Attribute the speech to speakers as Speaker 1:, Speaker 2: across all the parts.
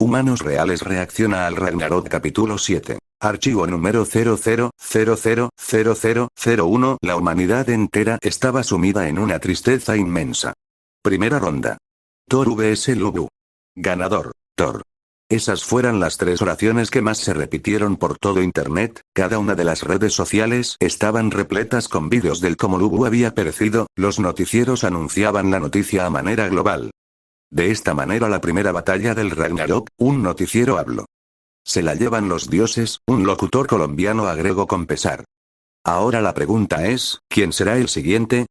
Speaker 1: Humanos reales reacciona al Ragnarok capítulo 7. Archivo número 00000001. La humanidad entera estaba sumida en una tristeza inmensa. Primera ronda. Thor vs Lubu. Ganador, Thor. Esas fueron las tres oraciones que más se repitieron por todo internet. Cada una de las redes sociales estaban repletas con vídeos del cómo Lubu había perecido. Los noticieros anunciaban la noticia a manera global. De esta manera la primera batalla del Ragnarok, un noticiero habló. Se la llevan los dioses, un locutor colombiano agregó con pesar. Ahora la pregunta es, ¿quién será el siguiente?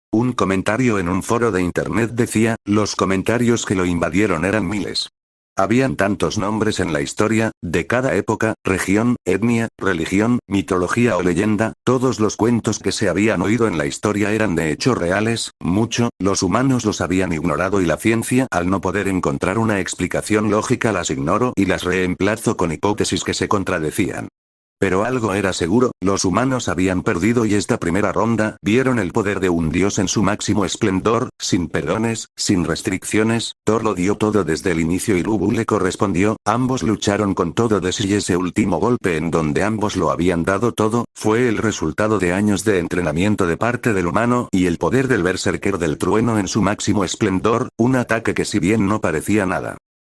Speaker 1: Un comentario en un foro de internet decía, los comentarios que lo invadieron eran miles. Habían tantos nombres en la historia, de cada época, región, etnia, religión, mitología o leyenda, todos los cuentos que se habían oído en la historia eran de hechos reales, los humanos los habían ignorado y la ciencia, al no poder encontrar una explicación lógica, las ignoro y las reemplazo con hipótesis que se contradecían. Pero algo era seguro, los humanos habían perdido y esta primera ronda vieron el poder de un dios en su máximo esplendor, sin perdones, sin restricciones. Thor lo dio todo desde el inicio y Lubu le correspondió, ambos lucharon con todo de sí y ese último golpe en donde ambos lo habían dado todo, fue el resultado de años de entrenamiento de parte del humano y el poder del berserker del trueno en su máximo esplendor, un ataque que si bien no parecía nada.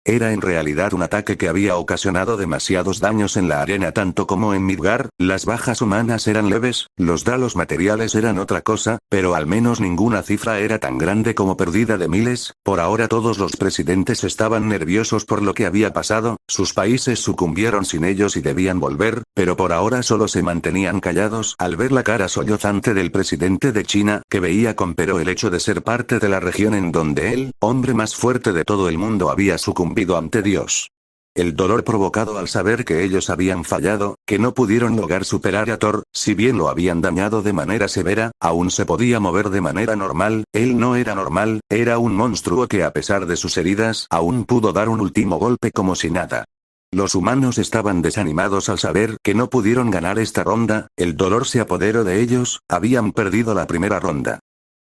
Speaker 1: Era en realidad un ataque que había ocasionado demasiados daños en la arena tanto como en Midgard, las bajas humanas eran leves, los daños materiales eran otra cosa, pero al menos ninguna cifra era tan grande como perdida de miles. Por ahora todos los presidentes estaban nerviosos por lo que había pasado, sus países sucumbieron sin ellos y debían volver, pero por ahora solo se mantenían callados al ver la cara sollozante del presidente de China, que veía con pero el hecho de ser parte de la región en donde el hombre más fuerte de todo el mundo había sucumbido ante Dios. El dolor provocado al saber que ellos habían fallado, que no pudieron lograr superar a Thor, si bien lo habían dañado de manera severa, aún se podía mover de manera normal, él no era normal, era un monstruo que a pesar de sus heridas, aún pudo dar un último golpe como si nada. Los humanos estaban desanimados al saber que no pudieron ganar esta ronda, el dolor se apoderó de ellos, habían perdido la primera ronda.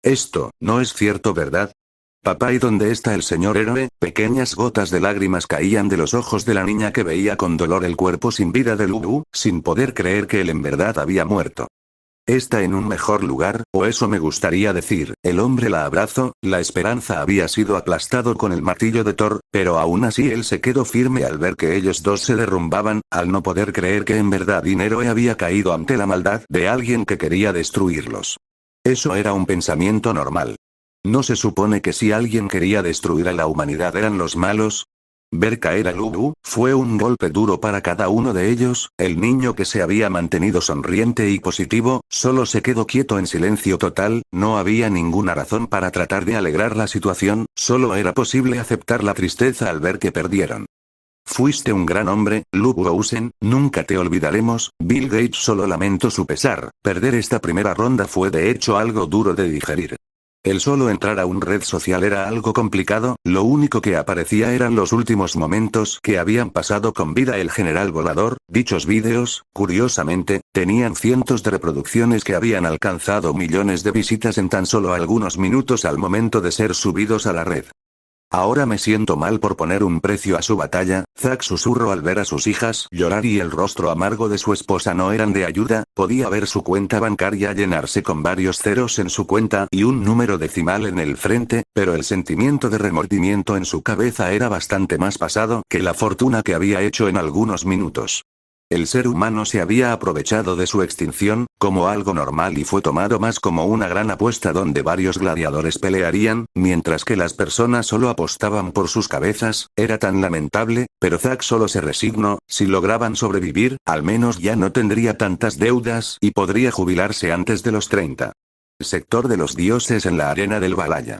Speaker 1: Esto, no es cierto, ¿verdad? Papá, ¿y dónde está el señor héroe? Pequeñas gotas de lágrimas caían de los ojos de la niña que veía con dolor el cuerpo sin vida de Lubu, sin poder creer que él en verdad había muerto. Está en un mejor lugar, o eso me gustaría decir. El hombre la abrazó, la esperanza había sido aplastado con el martillo de Thor, pero aún así él se quedó firme al ver que ellos dos se derrumbaban, al no poder creer que en verdad un héroe había caído ante la maldad de alguien que quería destruirlos. Eso era un pensamiento normal. ¿No se supone que si alguien quería destruir a la humanidad eran los malos? Ver caer a Lubu fue un golpe duro para cada uno de ellos. El niño, que se había mantenido sonriente y positivo, solo se quedó quieto en silencio total. No había ninguna razón para tratar de alegrar la situación, solo era posible aceptar la tristeza al ver que perdieron. Fuiste un gran hombre, Lubu Ousen, nunca te olvidaremos. Bill Gates solo lamentó su pesar. Perder esta primera ronda fue de hecho algo duro de digerir. El solo entrar a una red social era algo complicado, lo único que aparecía eran los últimos momentos que habían pasado con vida el general volador. Dichos vídeos, curiosamente, tenían cientos de reproducciones que habían alcanzado millones de visitas en tan solo algunos minutos al momento de ser subidos a la red. Ahora me siento mal por poner un precio a su batalla, Zack susurró al ver a sus hijas llorar y el rostro amargo de su esposa no eran de ayuda, podía ver su cuenta bancaria llenarse con varios ceros en su cuenta y un número decimal en el frente, pero el sentimiento de remordimiento en su cabeza era bastante más pasado que la fortuna que había hecho en algunos minutos. El ser humano se había aprovechado de su extinción, como algo normal y fue tomado más como una gran apuesta donde varios gladiadores pelearían, mientras que las personas solo apostaban por sus cabezas. Era tan lamentable, pero Zack solo se resignó. Si lograban sobrevivir, al menos ya no tendría tantas deudas y podría jubilarse antes de los 30. Sector de los dioses en la arena del Valhalla.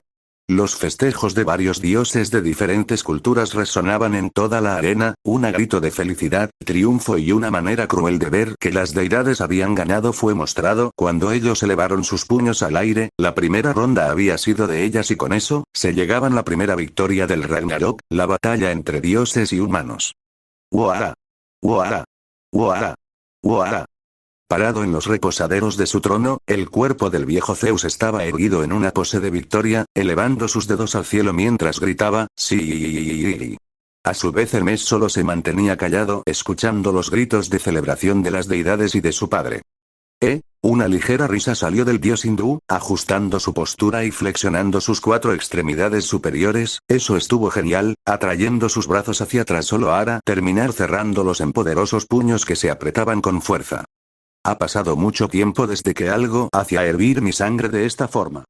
Speaker 1: Los festejos de varios dioses de diferentes culturas resonaban en toda la arena, un grito de felicidad, triunfo y una manera cruel de ver que las deidades habían ganado fue mostrado cuando ellos elevaron sus puños al aire. La primera ronda había sido de ellas y con eso, se llegaban la primera victoria del Ragnarok, la batalla entre dioses y humanos. ¡Uara! ¡Uara! ¡Uara! ¡Uara! Parado en los reposaderos de su trono, el cuerpo del viejo Zeus estaba erguido en una pose de victoria, elevando sus dedos al cielo mientras gritaba, ¡sí! A su vez el mes solo se mantenía callado escuchando los gritos de celebración de las deidades y de su padre. Una ligera risa salió del dios hindú, ajustando su postura y flexionando sus 4 extremidades superiores. Eso estuvo genial, atrayendo sus brazos hacia atrás solo para terminar cerrándolos en poderosos puños que se apretaban con fuerza. Ha pasado mucho tiempo desde que algo hacía hervir mi sangre de esta forma.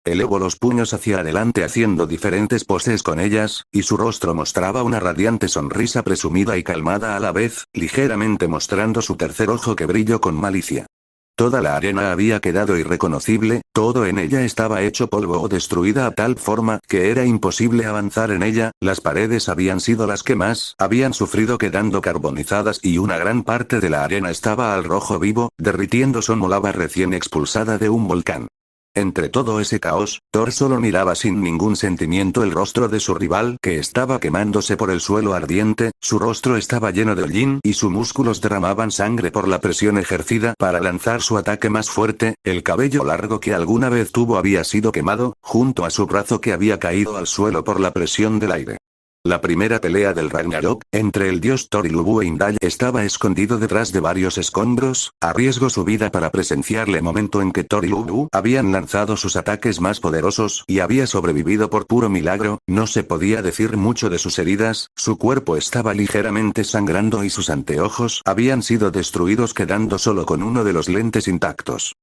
Speaker 1: Elevó los puños hacia adelante haciendo diferentes poses con ellas, y su rostro mostraba una radiante sonrisa presumida y calmada a la vez, ligeramente mostrando su tercer ojo que brilló con malicia. Toda la arena había quedado irreconocible, todo en ella estaba hecho polvo o destruida a tal forma que era imposible avanzar en ella, las paredes habían sido las que más habían sufrido quedando carbonizadas y una gran parte de la arena estaba al rojo vivo, derritiendo como lava recién expulsada de un volcán. Entre todo ese caos, Thor solo miraba sin ningún sentimiento el rostro de su rival que estaba quemándose por el suelo ardiente, su rostro estaba lleno de hollín y sus músculos derramaban sangre por la presión ejercida para lanzar su ataque más fuerte, el cabello largo que alguna vez tuvo había sido quemado, junto a su brazo que había caído al suelo por la presión del aire. La primera pelea del Ragnarok, entre el dios Thor y Lubu e Indal estaba escondido detrás de varios escombros, arriesgó su vida para presenciar el momento en que Thor y Lubu habían lanzado sus ataques más poderosos y había sobrevivido por puro milagro, no se podía decir mucho de sus heridas, su cuerpo estaba ligeramente sangrando y sus anteojos habían sido destruidos quedando solo con uno de los lentes intactos.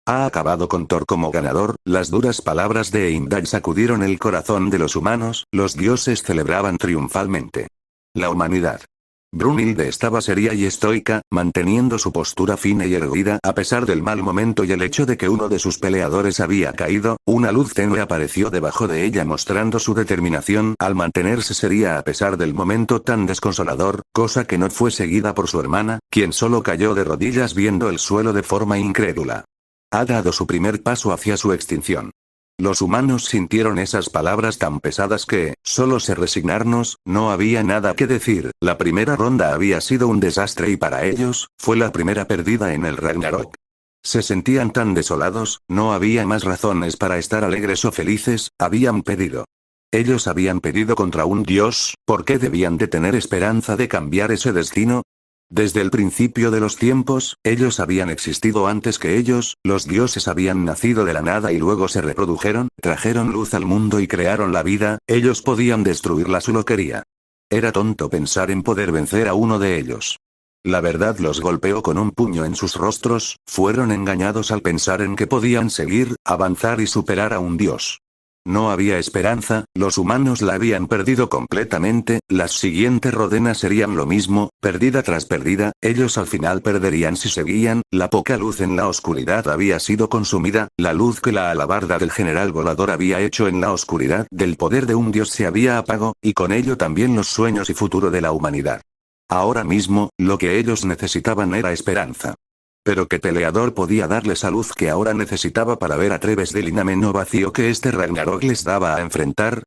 Speaker 1: Ha acabado con Thor como ganador. Las duras palabras de Heimdall sacudieron el corazón de los humanos, los dioses celebraban triunfalmente. La humanidad. Brunhilde estaba seria y estoica, manteniendo su postura fina y erguida a pesar del mal momento y el hecho de que uno de sus peleadores había caído, una luz tenue apareció debajo de ella mostrando su determinación al mantenerse seria a pesar del momento tan desconsolador, cosa que no fue seguida por su hermana, quien solo cayó de rodillas viendo el suelo de forma incrédula. Ha dado su primer paso hacia su extinción. Los humanos sintieron esas palabras tan pesadas que, solo se resignarnos, no había nada que decir, la primera ronda había sido un desastre y para ellos, fue la primera perdida en el Ragnarok. Se sentían tan desolados, no había más razones para estar alegres o felices, habían pedido. Ellos habían pedido contra un dios, ¿por qué debían de tener esperanza de cambiar ese destino? Desde el principio de los tiempos, ellos habían existido antes que ellos, los dioses habían nacido de la nada y luego se reprodujeron, trajeron luz al mundo y crearon la vida, ellos podían destruirla si lo quería. Era tonto pensar en poder vencer a uno de ellos. La verdad los golpeó con un puño en sus rostros, fueron engañados al pensar en que podían seguir, avanzar y superar a un dios. No había esperanza, los humanos la habían perdido completamente, las siguientes rodenas serían lo mismo, perdida tras perdida, ellos al final perderían si seguían, la poca luz en la oscuridad había sido consumida, la luz que la alabarda del general volador había hecho en la oscuridad del poder de un dios se había apagado, y con ello también los sueños y futuro de la humanidad. Ahora mismo, lo que ellos necesitaban era esperanza. Pero ¿qué peleador podía darles la luz que ahora necesitaba para ver a través del inmenso vacío que este Ragnarok les daba a enfrentar?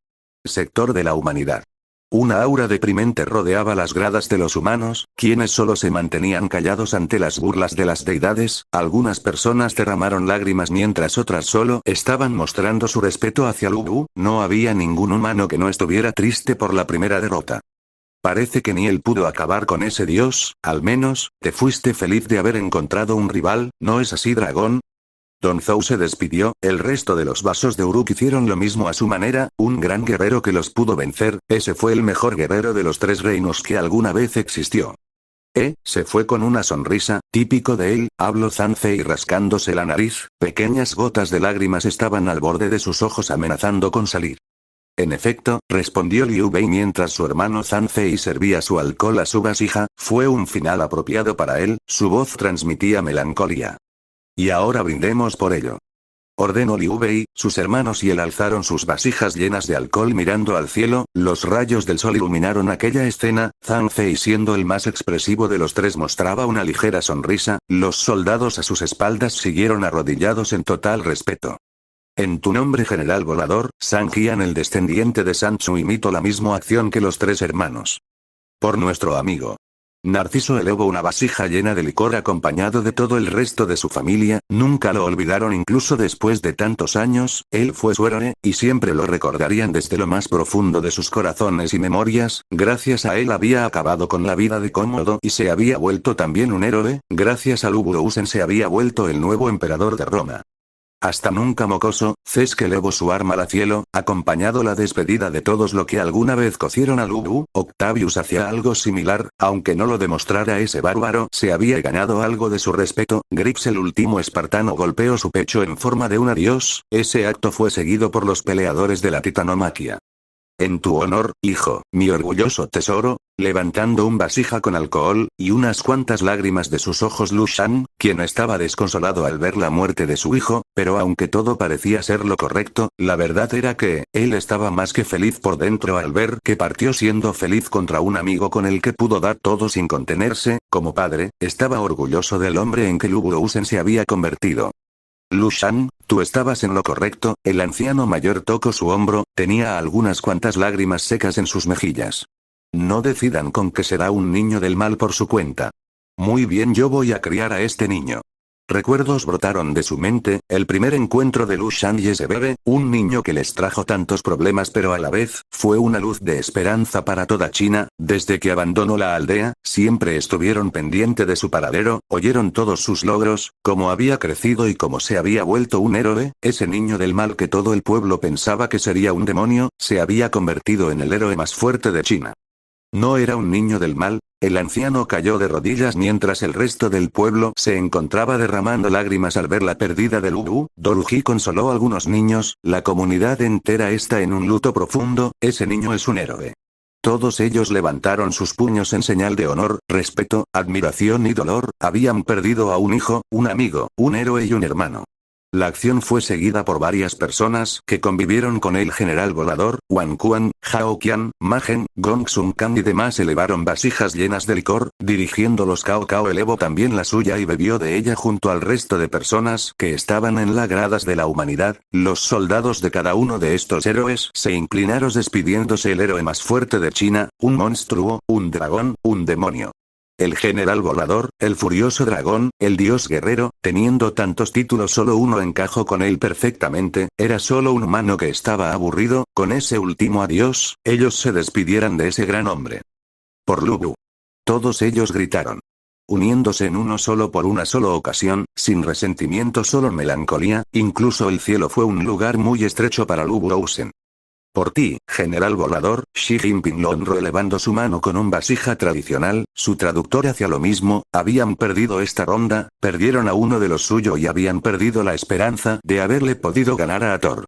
Speaker 1: Sector de la humanidad. Una aura deprimente rodeaba las gradas de los humanos, quienes solo se mantenían callados ante las burlas de las deidades, algunas personas derramaron lágrimas mientras otras solo estaban mostrando su respeto hacia Lubu, no había ningún humano que no estuviera triste por la primera derrota. Parece que ni él pudo acabar con ese dios, al menos, te fuiste feliz de haber encontrado un rival, ¿no es así, dragón? Don Zhou se despidió, el resto de los vasos de Uruk hicieron lo mismo a su manera, un gran guerrero que los pudo vencer, ese fue el mejor guerrero de los 3 reinos que alguna vez existió. Se fue con una sonrisa, típico de él, habló Zanfei rascándose la nariz, pequeñas gotas de lágrimas estaban al borde de sus ojos amenazando con salir. En efecto, respondió Liu Bei mientras su hermano Zanfei servía su alcohol a su vasija, fue un final apropiado para él, su voz transmitía melancolía. Y ahora brindemos por ello. Ordenó Liu Bei, sus hermanos y él alzaron sus vasijas llenas de alcohol mirando al cielo, los rayos del sol iluminaron aquella escena, Zanfei siendo el más expresivo de los 3 mostraba una ligera sonrisa, los soldados a sus espaldas siguieron arrodillados en total respeto. En tu nombre general volador, San Jian el descendiente de Sanchu imito la misma acción que los 3 hermanos. Por nuestro amigo. Narciso elevó una vasija llena de licor acompañado de todo el resto de su familia, nunca lo olvidaron incluso después de tantos años, él fue su héroe, y siempre lo recordarían desde lo más profundo de sus corazones y memorias, gracias a él había acabado con la vida de Cómodo y se había vuelto también un héroe, gracias a Lubuousen se había vuelto el nuevo emperador de Roma. Hasta nunca mocoso, Cesc elevó su arma al cielo, acompañado la despedida de todos los que alguna vez cocieron a Lubu, Octavius hacía algo similar, aunque no lo demostrara ese bárbaro, se había ganado algo de su respeto, Grips el último espartano golpeó su pecho en forma de un adiós, ese acto fue seguido por los peleadores de la titanomaquia. En tu honor, hijo, mi orgulloso tesoro, levantando un vasija con alcohol, y unas cuantas lágrimas de sus ojos Lu Shan, quien estaba desconsolado al ver la muerte de su hijo, pero aunque todo parecía ser lo correcto, la verdad era que, él estaba más que feliz por dentro al ver que partió siendo feliz contra un amigo con el que pudo dar todo sin contenerse, como padre, estaba orgulloso del hombre en que Lubuousen se había convertido. Lu Shan, tú estabas en lo correcto, el anciano mayor tocó su hombro, tenía algunas cuantas lágrimas secas en sus mejillas. No decidan con que será un niño del mal por su cuenta. Muy bien, yo voy a criar a este niño. Recuerdos brotaron de su mente, el primer encuentro de Lu Shan y ese bebé, un niño que les trajo tantos problemas pero a la vez, fue una luz de esperanza para toda China, desde que abandonó la aldea, siempre estuvieron pendiente de su paradero, oyeron todos sus logros, cómo había crecido y cómo se había vuelto un héroe, ese niño del mal que todo el pueblo pensaba que sería un demonio, se había convertido en el héroe más fuerte de China. No era un niño del mal, el anciano cayó de rodillas mientras el resto del pueblo se encontraba derramando lágrimas al ver la pérdida de Lubu, Doruji consoló a algunos niños, la comunidad entera está en un luto profundo, ese niño es un héroe. Todos ellos levantaron sus puños en señal de honor, respeto, admiración y dolor, habían perdido a un hijo, un amigo, un héroe y un hermano. La acción fue seguida por varias personas que convivieron con el general volador, Wan Quan, Hao Qian, Ma Gen, Gong Sun Kang y demás elevaron vasijas llenas de licor, dirigiéndolos Cao Cao elevó también la suya y bebió de ella junto al resto de personas que estaban en las gradas de la humanidad, los soldados de cada uno de estos héroes se inclinaron despidiéndose el héroe más fuerte de China, un monstruo, un dragón, un demonio. El general volador, el furioso dragón, el dios guerrero, teniendo tantos títulos solo uno encajó con él perfectamente, era solo un humano que estaba aburrido, con ese último adiós, ellos se despidieran de ese gran hombre. Por Lubu. Todos ellos gritaron. Uniéndose en uno solo por una sola ocasión, sin resentimiento solo melancolía, incluso el cielo fue un lugar muy estrecho para Lubuousen. Por ti, general volador, Xi Jinping lo honró elevando su mano con un vasija tradicional, su traductor hacía lo mismo, habían perdido esta ronda, perdieron a uno de los suyos y habían perdido la esperanza de haberle podido ganar a Thor.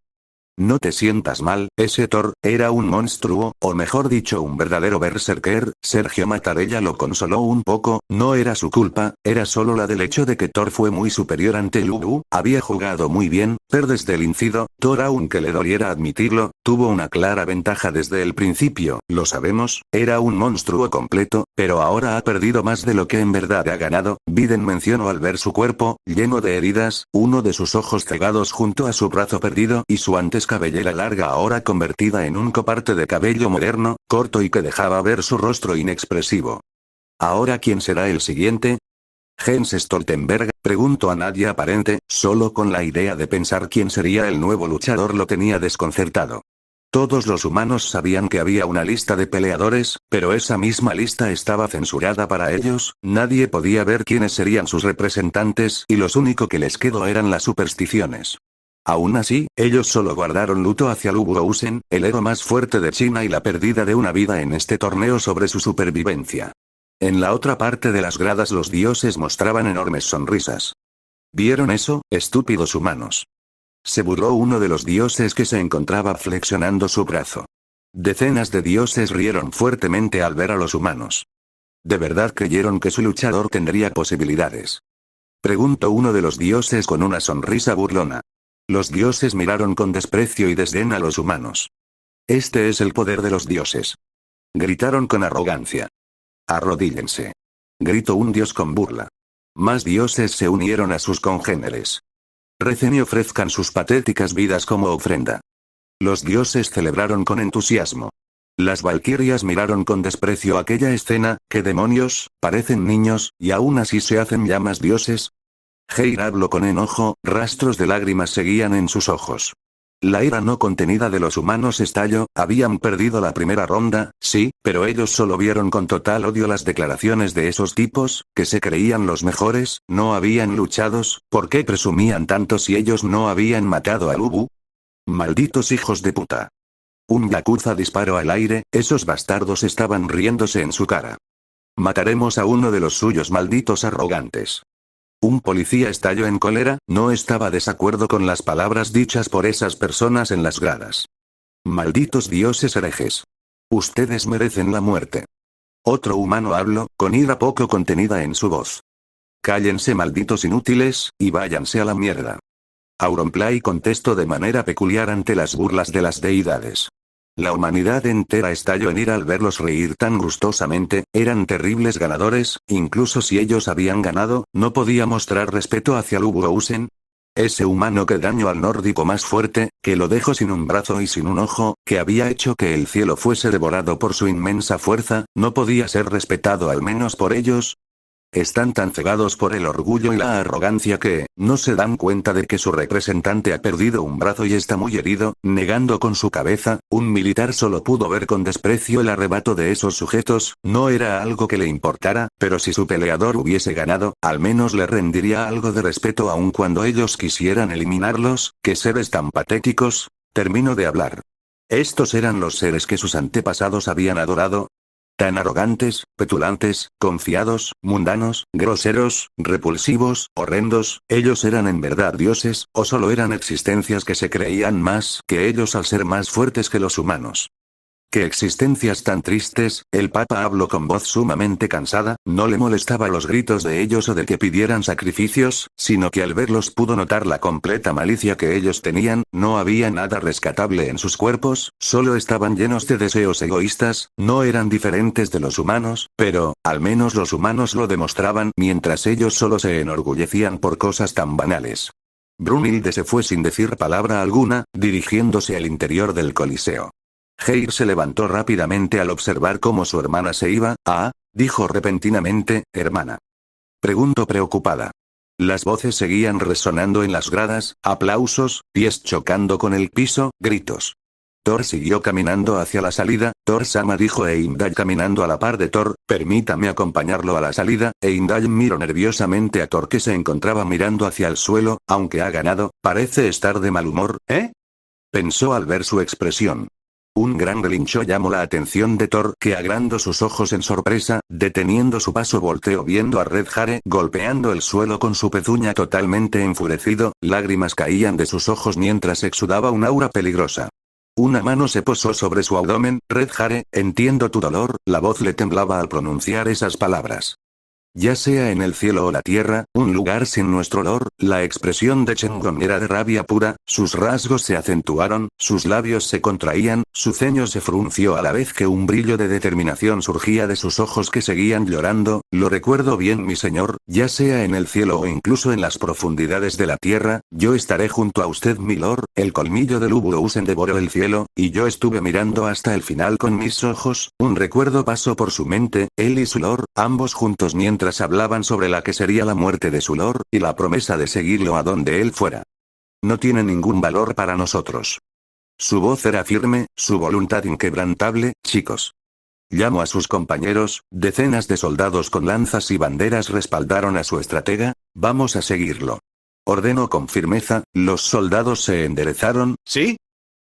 Speaker 1: No te sientas mal, ese Thor, era un monstruo, o mejor dicho un verdadero berserker, Sergio Mattarella lo consoló un poco, no era su culpa, era solo la del hecho de que Thor fue muy superior ante Lubu, había jugado muy bien, pero desde el incido, Thor aunque le doliera admitirlo, tuvo una clara ventaja desde el principio, lo sabemos, era un monstruo completo, pero ahora ha perdido más de lo que en verdad ha ganado, Biden mencionó al ver su cuerpo, lleno de heridas, uno de sus ojos cegados junto a su brazo perdido y su antes cabellera larga ahora convertida en un coparte de cabello moderno, corto y que dejaba ver su rostro inexpresivo. ¿Ahora quién será el siguiente? Jens Stoltenberg, preguntó a nadie aparente, solo con la idea de pensar quién sería el nuevo luchador lo tenía desconcertado. Todos los humanos sabían que había una lista de peleadores, pero esa misma lista estaba censurada para ellos, nadie podía ver quiénes serían sus representantes y los único que les quedó eran las supersticiones. Aún así, ellos solo guardaron luto hacia Lubuousen, el héroe más fuerte de China y la pérdida de una vida en este torneo sobre su supervivencia. En la otra parte de las gradas los dioses mostraban enormes sonrisas. ¿Vieron eso, estúpidos humanos? Se burló uno de los dioses que se encontraba flexionando su brazo. Decenas de dioses rieron fuertemente al ver a los humanos. ¿De verdad creyeron que su luchador tendría posibilidades? Preguntó uno de los dioses con una sonrisa burlona. Los dioses miraron con desprecio y desdén a los humanos. Este es el poder de los dioses. Gritaron con arrogancia. Arrodíllense. Gritó un dios con burla. Más dioses se unieron a sus congéneres. Recen y ofrezcan sus patéticas vidas como ofrenda. Los dioses celebraron con entusiasmo. Las valquirias miraron con desprecio aquella escena. ¿Qué demonios? Parecen niños, y aún así se hacen llamas dioses. Heir habló con enojo, rastros de lágrimas seguían en sus ojos. La ira no contenida de los humanos estalló. Habían perdido la primera ronda, sí, pero ellos solo vieron con total odio las declaraciones de esos tipos, que se creían los mejores. No habían luchado. ¿Por qué presumían tanto si ellos no habían matado a Lubu? Malditos hijos de puta. Un yakuza disparó al aire, esos bastardos estaban riéndose en su cara. Mataremos a uno de los suyos, malditos arrogantes. Un policía estalló en cólera, no estaba desacuerdo con las palabras dichas por esas personas en las gradas. Malditos dioses herejes. Ustedes merecen la muerte. Otro humano habló, con ira poco contenida en su voz. Cállense, malditos inútiles, y váyanse a la mierda. Auronplay contestó de manera peculiar ante las burlas de las deidades. La humanidad entera estalló en ira al verlos reír tan gustosamente. Eran terribles ganadores, incluso si ellos habían ganado, ¿no podía mostrar respeto hacia Lubuousen? Ese humano que dañó al nórdico más fuerte, que lo dejó sin un brazo y sin un ojo, que había hecho que el cielo fuese devorado por su inmensa fuerza, ¿no podía ser respetado al menos por ellos? Están tan cegados por el orgullo y la arrogancia que, no se dan cuenta de que su representante ha perdido un brazo y está muy herido, negando con su cabeza. Un militar solo pudo ver con desprecio el arrebato de esos sujetos. No era algo que le importara, pero si su peleador hubiese ganado, al menos le rendiría algo de respeto aun cuando ellos quisieran eliminarlos. ¿Qué seres tan patéticos? Termino de hablar. Estos eran los seres que sus antepasados habían adorado. Tan arrogantes, petulantes, confiados, mundanos, groseros, repulsivos, horrendos. ¿Ellos eran en verdad dioses, o solo eran existencias que se creían más que ellos al ser más fuertes que los humanos? ¡Qué existencias tan tristes! El Papa habló con voz sumamente cansada. No le molestaba los gritos de ellos o de que pidieran sacrificios, sino que al verlos pudo notar la completa malicia que ellos tenían. No había nada rescatable en sus cuerpos, solo estaban llenos de deseos egoístas. No eran diferentes de los humanos, pero, al menos los humanos lo demostraban, mientras ellos solo se enorgullecían por cosas tan banales. Brunhilde se fue sin decir palabra alguna, dirigiéndose al interior del Coliseo. Heir se levantó rápidamente al observar cómo su hermana se iba. «Ah», dijo repentinamente, «hermana». Preguntó preocupada. Las voces seguían resonando en las gradas, aplausos, pies chocando con el piso, gritos. Thor siguió caminando hacia la salida. «Thor-sama», dijo Heimdall caminando a la par de Thor, «permítame acompañarlo a la salida». Heimdall miró nerviosamente a Thor, que se encontraba mirando hacia el suelo. «Aunque ha ganado, parece estar de mal humor, ¿eh?», pensó al ver su expresión. Un gran relincho llamó la atención de Thor, que agrandó sus ojos en sorpresa. Deteniendo su paso volteó viendo a Red Hare golpeando el suelo con su pezuña. Totalmente enfurecido, lágrimas caían de sus ojos mientras exudaba un aura peligrosa. Una mano se posó sobre su abdomen. «Red Hare, entiendo tu dolor», la voz le temblaba al pronunciar esas palabras. «Ya sea en el cielo o la tierra, un lugar sin nuestro olor». La expresión de Shenron era de rabia pura, sus rasgos se acentuaron, sus labios se contraían, su ceño se frunció a la vez que un brillo de determinación surgía de sus ojos que seguían llorando. «Lo recuerdo bien, mi señor, ya sea en el cielo o incluso en las profundidades de la tierra, yo estaré junto a usted, milord». El colmillo de Lubuousen devoró el cielo, y yo estuve mirando hasta el final con mis ojos. Un recuerdo pasó por su mente, él y su lord, ambos juntos mientras hablaban sobre la que sería la muerte de su lord, y la promesa de seguirlo a donde él fuera. «No tiene ningún valor para nosotros». Su voz era firme, su voluntad inquebrantable. «Chicos». Llamó a sus compañeros. Decenas de soldados con lanzas y banderas respaldaron a su estratega. «Vamos a seguirlo», ordenó con firmeza. Los soldados se enderezaron. «¿Sí?»,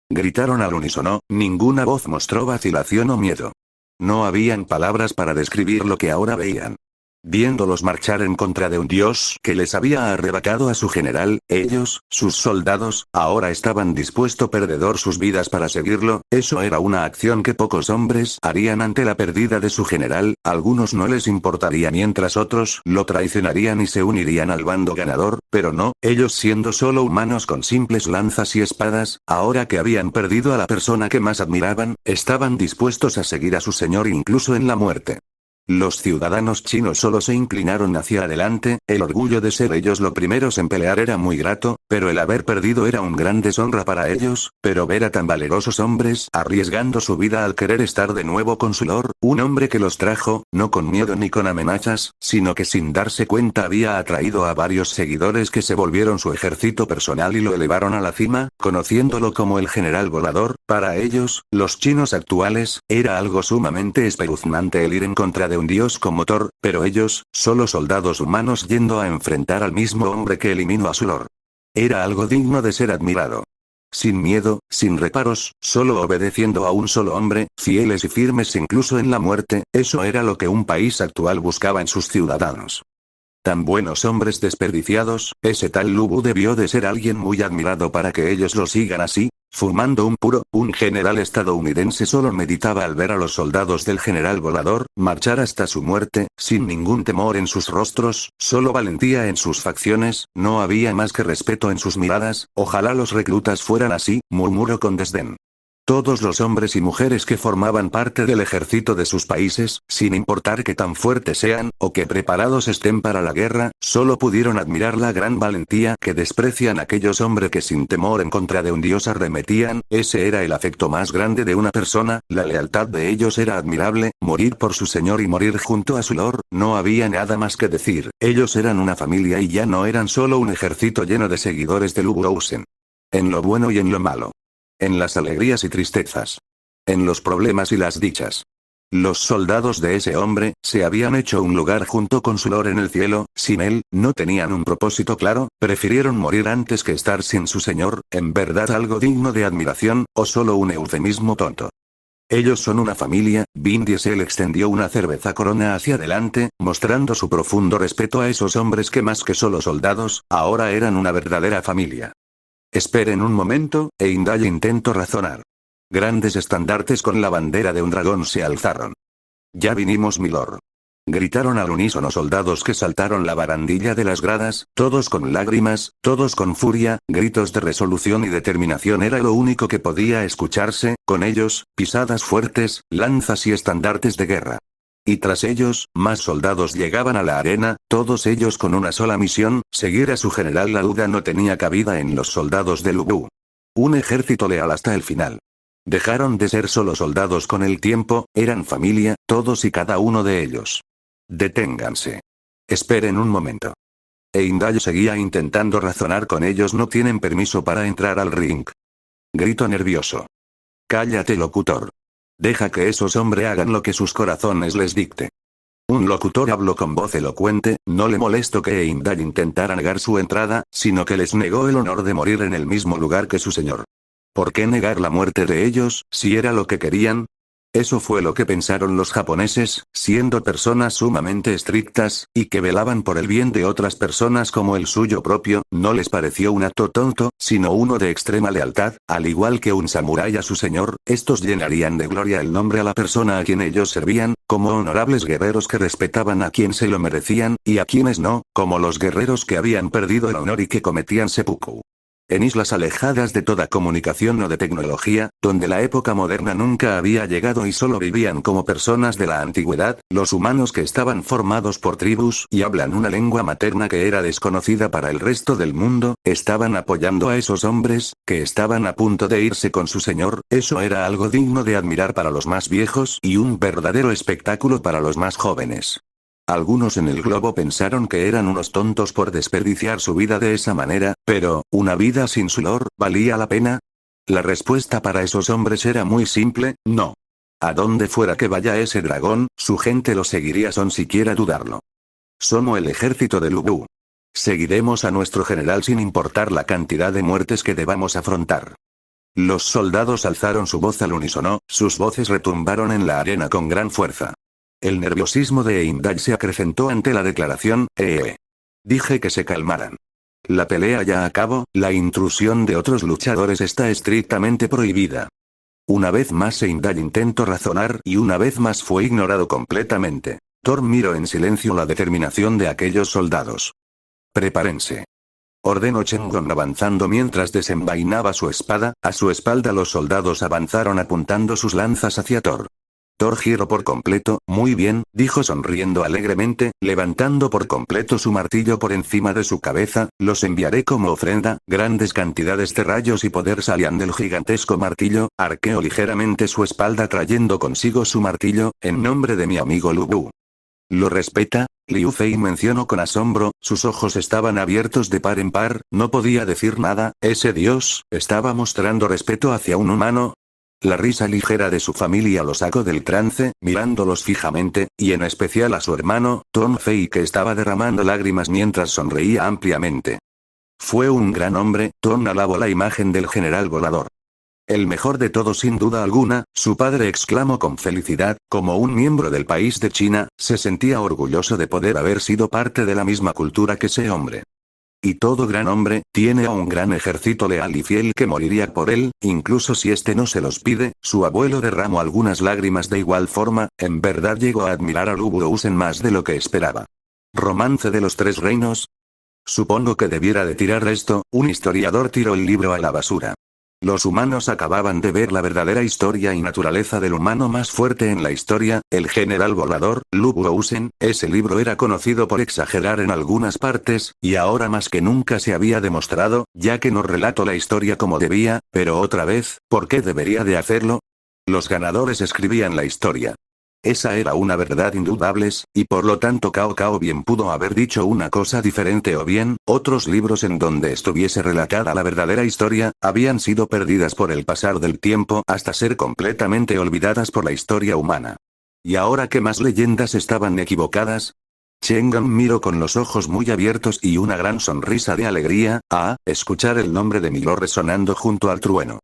Speaker 1: gritaron al unísono. Ninguna voz mostró vacilación o miedo. No habían palabras para describir lo que ahora veían. Viéndolos marchar en contra de un dios que les había arrebatado a su general, ellos, sus soldados, ahora estaban dispuestos a perder sus vidas para seguirlo. Eso era una acción que pocos hombres harían ante la pérdida de su general. Algunos no les importaría mientras otros lo traicionarían y se unirían al bando ganador, pero no, ellos siendo solo humanos con simples lanzas y espadas, ahora que habían perdido a la persona que más admiraban, estaban dispuestos a seguir a su señor incluso en la muerte. Los ciudadanos chinos solo se inclinaron hacia adelante, el orgullo de ser ellos los primeros en pelear era muy grato, pero el haber perdido era un gran deshonra para ellos, pero ver a tan valerosos hombres arriesgando su vida al querer estar de nuevo con su lord, un hombre que los trajo, no con miedo ni con amenazas, sino que sin darse cuenta había atraído a varios seguidores que se volvieron su ejército personal y lo elevaron a la cima, conociéndolo como el general volador, para ellos, los chinos actuales, era algo sumamente espeluznante el ir en contra de un dios como Thor, pero ellos, solo soldados humanos yendo a enfrentar al mismo hombre que eliminó a su lord. Era algo digno de ser admirado. Sin miedo, sin reparos, solo obedeciendo a un solo hombre, fieles y firmes incluso en la muerte, eso era lo que un país actual buscaba en sus ciudadanos. Tan buenos hombres desperdiciados, ese tal Lu Bu debió de ser alguien muy admirado para que ellos lo sigan así. Fumando un puro, un general estadounidense solo meditaba al ver a los soldados del general volador marchar hasta su muerte, sin ningún temor en sus rostros, solo valentía en sus facciones, no había más que respeto en sus miradas. Ojalá los reclutas fueran así, murmuró con desdén. Todos los hombres y mujeres que formaban parte del ejército de sus países, sin importar que tan fuertes sean, o que preparados estén para la guerra, solo pudieron admirar la gran valentía que desprecian aquellos hombres que sin temor en contra de un dios arremetían. Ese era el afecto más grande de una persona, la lealtad de ellos era admirable, morir por su señor y morir junto a su lord, no había nada más que decir, ellos eran una familia y ya no eran solo un ejército lleno de seguidores de Lu Buousen. En lo bueno y en lo malo. En las alegrías y tristezas. En los problemas y las dichas. Los soldados de ese hombre, se habían hecho un lugar junto con su lord en el cielo, sin él, no tenían un propósito claro, prefirieron morir antes que estar sin su señor, en verdad algo digno de admiración, o solo un eufemismo tonto. Ellos son una familia. Vin Diesel extendió una cerveza Corona hacia adelante, mostrando su profundo respeto a esos hombres que más que solo soldados, ahora eran una verdadera familia. Esperen un momento, Heimdall intentó razonar. Grandes estandartes con la bandera de un dragón se alzaron. Ya vinimos, milord. Gritaron al unísono soldados que saltaron la barandilla de las gradas, todos con lágrimas, todos con furia, gritos de resolución y determinación era lo único que podía escucharse, con ellos, pisadas fuertes, lanzas y estandartes de guerra. Y tras ellos, más soldados llegaban a la arena, todos ellos con una sola misión, seguir a su general. La duda no tenía cabida en los soldados de Lu Bu. Un ejército leal hasta el final. Dejaron de ser solo soldados con el tiempo, eran familia, todos y cada uno de ellos. Deténganse. Esperen un momento. Heimdall seguía intentando razonar con ellos. No tienen permiso para entrar al ring. Grito nervioso. Cállate, locutor. Deja que esos hombres hagan lo que sus corazones les dicte. Un locutor habló con voz elocuente, no le molestó que Heimdall intentara negar su entrada, sino que les negó el honor de morir en el mismo lugar que su señor. ¿Por qué negar la muerte de ellos, si era lo que querían? Eso fue lo que pensaron los japoneses, siendo personas sumamente estrictas, y que velaban por el bien de otras personas como el suyo propio. No les pareció un acto tonto, sino uno de extrema lealtad, al igual que un samurái a su señor. Estos llenarían de gloria el nombre a la persona a quien ellos servían, como honorables guerreros que respetaban a quien se lo merecían, y a quienes no, como los guerreros que habían perdido el honor y que cometían seppuku. En islas alejadas de toda comunicación o de tecnología, donde la época moderna nunca había llegado y solo vivían como personas de la antigüedad, los humanos que estaban formados por tribus y hablan una lengua materna que era desconocida para el resto del mundo, estaban apoyando a esos hombres, que estaban a punto de irse con su señor. Eso era algo digno de admirar para los más viejos y un verdadero espectáculo para los más jóvenes. Algunos en el globo pensaron que eran unos tontos por desperdiciar su vida de esa manera, pero, ¿una vida sin su lord, valía la pena? La respuesta para esos hombres era muy simple, no. A donde fuera que vaya ese dragón, su gente lo seguiría sin siquiera dudarlo. Somos el ejército de Lu Bu. Seguiremos a nuestro general sin importar la cantidad de muertes que debamos afrontar. Los soldados alzaron su voz al unísono, sus voces retumbaron en la arena con gran fuerza. El nerviosismo de Heimdall se acrecentó ante la declaración. Dije que se calmaran. La pelea ya acabó, la intrusión de otros luchadores está estrictamente prohibida. Una vez más Heimdall intentó razonar y una vez más fue ignorado completamente. Thor miró en silencio la determinación de aquellos soldados. Prepárense. Ordenó Shengon avanzando mientras desenvainaba su espada. A su espalda los soldados avanzaron apuntando sus lanzas hacia Thor. Thor giró por completo. Muy bien, dijo sonriendo alegremente, levantando por completo su martillo por encima de su cabeza. Los enviaré como ofrenda. Grandes cantidades de rayos y poder salían del gigantesco martillo. Arqueó ligeramente su espalda trayendo consigo su martillo, en nombre de mi amigo Lu Bu. ¿Lo respeta? Liu Fei mencionó con asombro, sus ojos estaban abiertos de par en par, no podía decir nada. ¿Ese dios estaba mostrando respeto hacia un humano? La risa ligera de su familia lo sacó del trance, mirándolos fijamente, y en especial a su hermano, Tong Fei, que estaba derramando lágrimas mientras sonreía ampliamente. Fue un gran hombre. Tong alabó la imagen del general volador. El mejor de todos sin duda alguna, su padre exclamó con felicidad, como un miembro del país de China, se sentía orgulloso de poder haber sido parte de la misma cultura que ese hombre. Y todo gran hombre, tiene a un gran ejército leal y fiel que moriría por él, incluso si este no se los pide. Su abuelo derramó algunas lágrimas de igual forma, en verdad llegó a admirar a Lu Buousen más de lo que esperaba. ¿Romance de los tres reinos? Supongo que debiera de tirar esto. Un historiador tiró el libro a la basura. Los humanos acababan de ver la verdadera historia y naturaleza del humano más fuerte en la historia, el general volador, Lu Buousen. Ese libro era conocido por exagerar en algunas partes, y ahora más que nunca se había demostrado, ya que no relató la historia como debía, pero otra vez, ¿por qué debería de hacerlo? Los ganadores escribían la historia. Esa era una verdad indudables, y por lo tanto Cao Cao bien pudo haber dicho una cosa diferente o bien, otros libros en donde estuviese relatada la verdadera historia, habían sido perdidas por el pasar del tiempo hasta ser completamente olvidadas por la historia humana. ¿Y ahora qué más leyendas estaban equivocadas? Chang'an miró con los ojos muy abiertos y una gran sonrisa de alegría, escuchar el nombre de Milo resonando junto al trueno.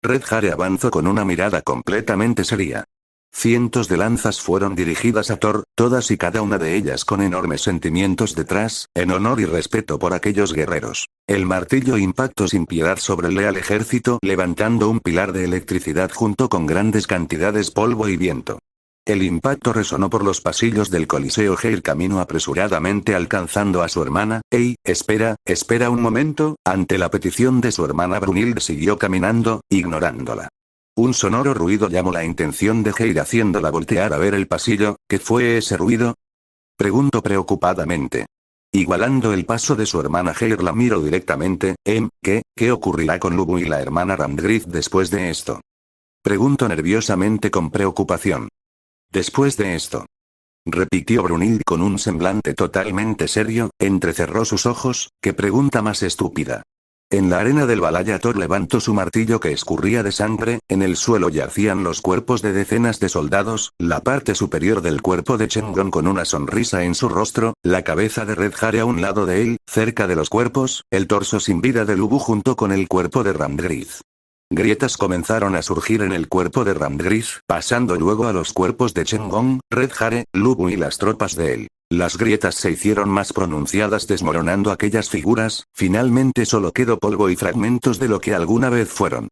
Speaker 1: Red Hare avanzó con una mirada completamente seria. Cientos de lanzas fueron dirigidas a Thor, todas y cada una de ellas con enormes sentimientos detrás, en honor y respeto por aquellos guerreros. El martillo impactó sin piedad sobre el leal ejército, levantando un pilar de electricidad junto con grandes cantidades polvo y viento. El impacto resonó por los pasillos del Coliseo. Heir caminó apresuradamente alcanzando a su hermana. «Hey, espera un momento». Ante la petición de su hermana, Brunhilde siguió caminando, ignorándola. Un sonoro ruido llamó la atención de Heir haciéndola voltear a ver el pasillo. ¿Qué fue ese ruido?, preguntó preocupadamente. Igualando el paso de su hermana, Heir la miró directamente. ¿Qué ocurrirá con Lu Bu y la hermana Ramdrith después de esto?, preguntó nerviosamente con preocupación. Después de esto, repitió Brunhilde con un semblante totalmente serio, entrecerró sus ojos. ¿Qué pregunta más estúpida? En la arena del Valhalla, Thor levantó su martillo que escurría de sangre. En el suelo yacían los cuerpos de decenas de soldados, la parte superior del cuerpo de Chang'an con una sonrisa en su rostro, la cabeza de Red Hare a un lado de él, cerca de los cuerpos, el torso sin vida de Lu Bu junto con el cuerpo de Ramdrith. Grietas comenzaron a surgir en el cuerpo de Ramdrith, pasando luego a los cuerpos de Chang'an, Red Hare, Lu Bu y las tropas de él. Las grietas se hicieron más pronunciadas desmoronando aquellas figuras. Finalmente solo quedó polvo y fragmentos de lo que alguna vez fueron.